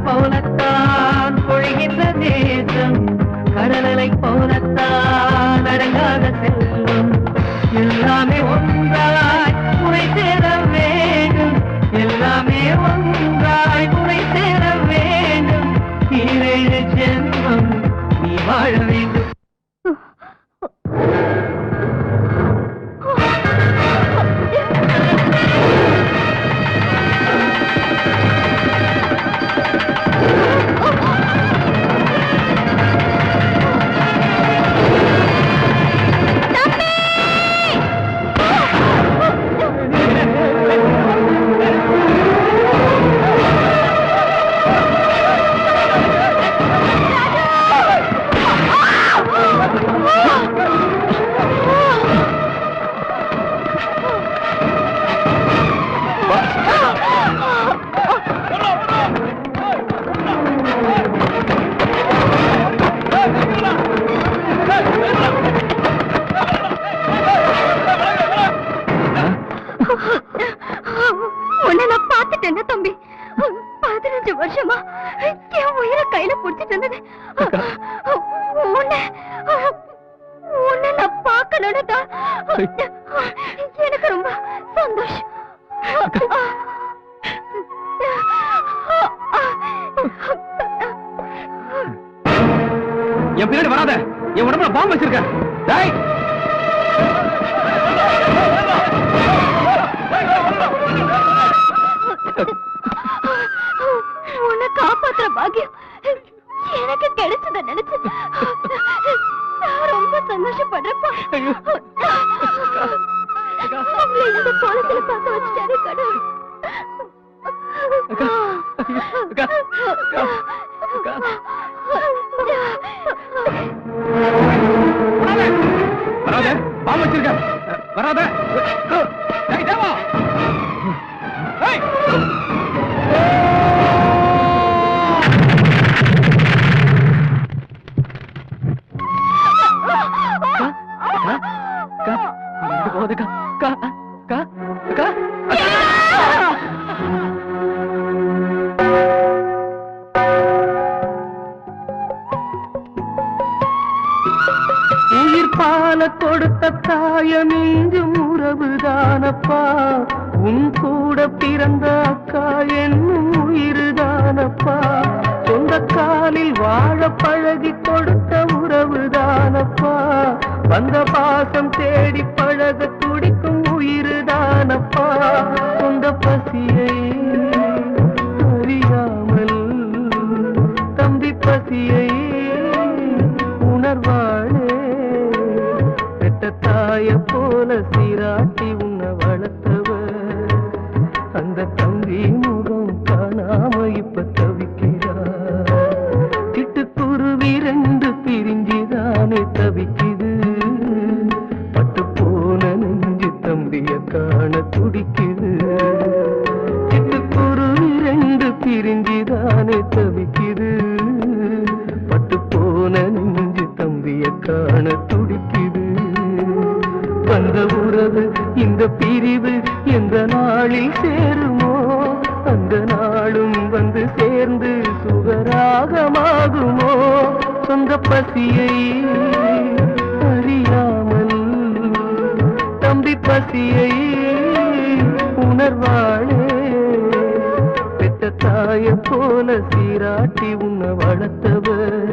போலத்தான் பொழிகின்ற தேசம், கடலலை போலத்தான் அடங்காத செல்வம். எல்லாமே ஒன்றாய் முறை சேர வேண்டும், எல்லாமே ஒன்றாய் முறை சேர வேண்டும். ஈரேழு ஜென்மம் நீ வாழ வேண்டும். உன்னை நான் பார்த்துட்டேன் தம்பி. 15 வருஷமா என் உயிரை கையில புடிச்சிட்டு இருந்தது. உன்னை நான் பார்க்கணும்னு தான் எனக்கு ரொம்ப சந்தோஷம். என் பின்னாடி வராத, என் உடம்புல பாம்பு வச்சிருக்க. உன்னை காப்பாத்துற பாக்கியம் எனக்கு கிடைச்சத நினைச்சு நான் ரொம்ப சந்தோஷப்படுறப்பா. உங்களை இந்த கோலத்துல பார்க்க வச்சுட்டாரு கடவுள். வராத, பாம்பு வச்சிருக்க. வராத. தேவா தாயமிஞ்சும் உறவுதானப்பா, உன் கூட பிறந்த அக்கா என்னும் உயிருதானப்பா, சொந்த காலில் வாழ பழகி கொடுத்த உறவுதானப்பா, வந்த பாசம் தேடி பழக துடிக்கும் உயிருதானப்பா, சொந்த பசியை அறியாமல் தம்பி பசியை உணர்வாளே, பெற்ற தாய போல சீராட்டி உன்னை வளர்த்தவர், அந்த தம்பி முகம் காணாம இப்ப தவிக்கிறார், சிட்டுக்குருவி ரெண்டு பிரிஞ்சுதானே தவிக்குது, பட்டு போன நெஞ்சு தம்பிய காண துடிக்குது, சிட்டுக்குருவி ரெண்டு பிரிஞ்சுதானே தவிக்குது, பட்டு போன நெஞ்சு தம்பிய காண துடிக்குது, வந்த உறவு இந்த பிரிவு எந்த நாளில் சேருமோ, அந்த நாளும் வந்து சேர்ந்து சுகராகமாகுமோ, சொந்த பசியை அறியாமல் தம்பி பசியை உணர்வாளே, பெற்ற தாய போல சீராட்டி உன்னை வளர்த்தவர்,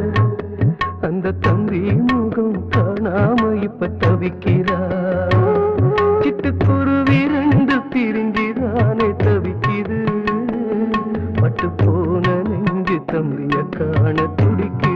அந்த தம்பி முகம் காணாம இப்ப தவிக்கிறார், சிட்டுக்குருவி ரெண்டு பிரிஞ்சுதானே தவிக்குது, பட்டு போன நெஞ்சு தம்பிய காண துடிக்கு.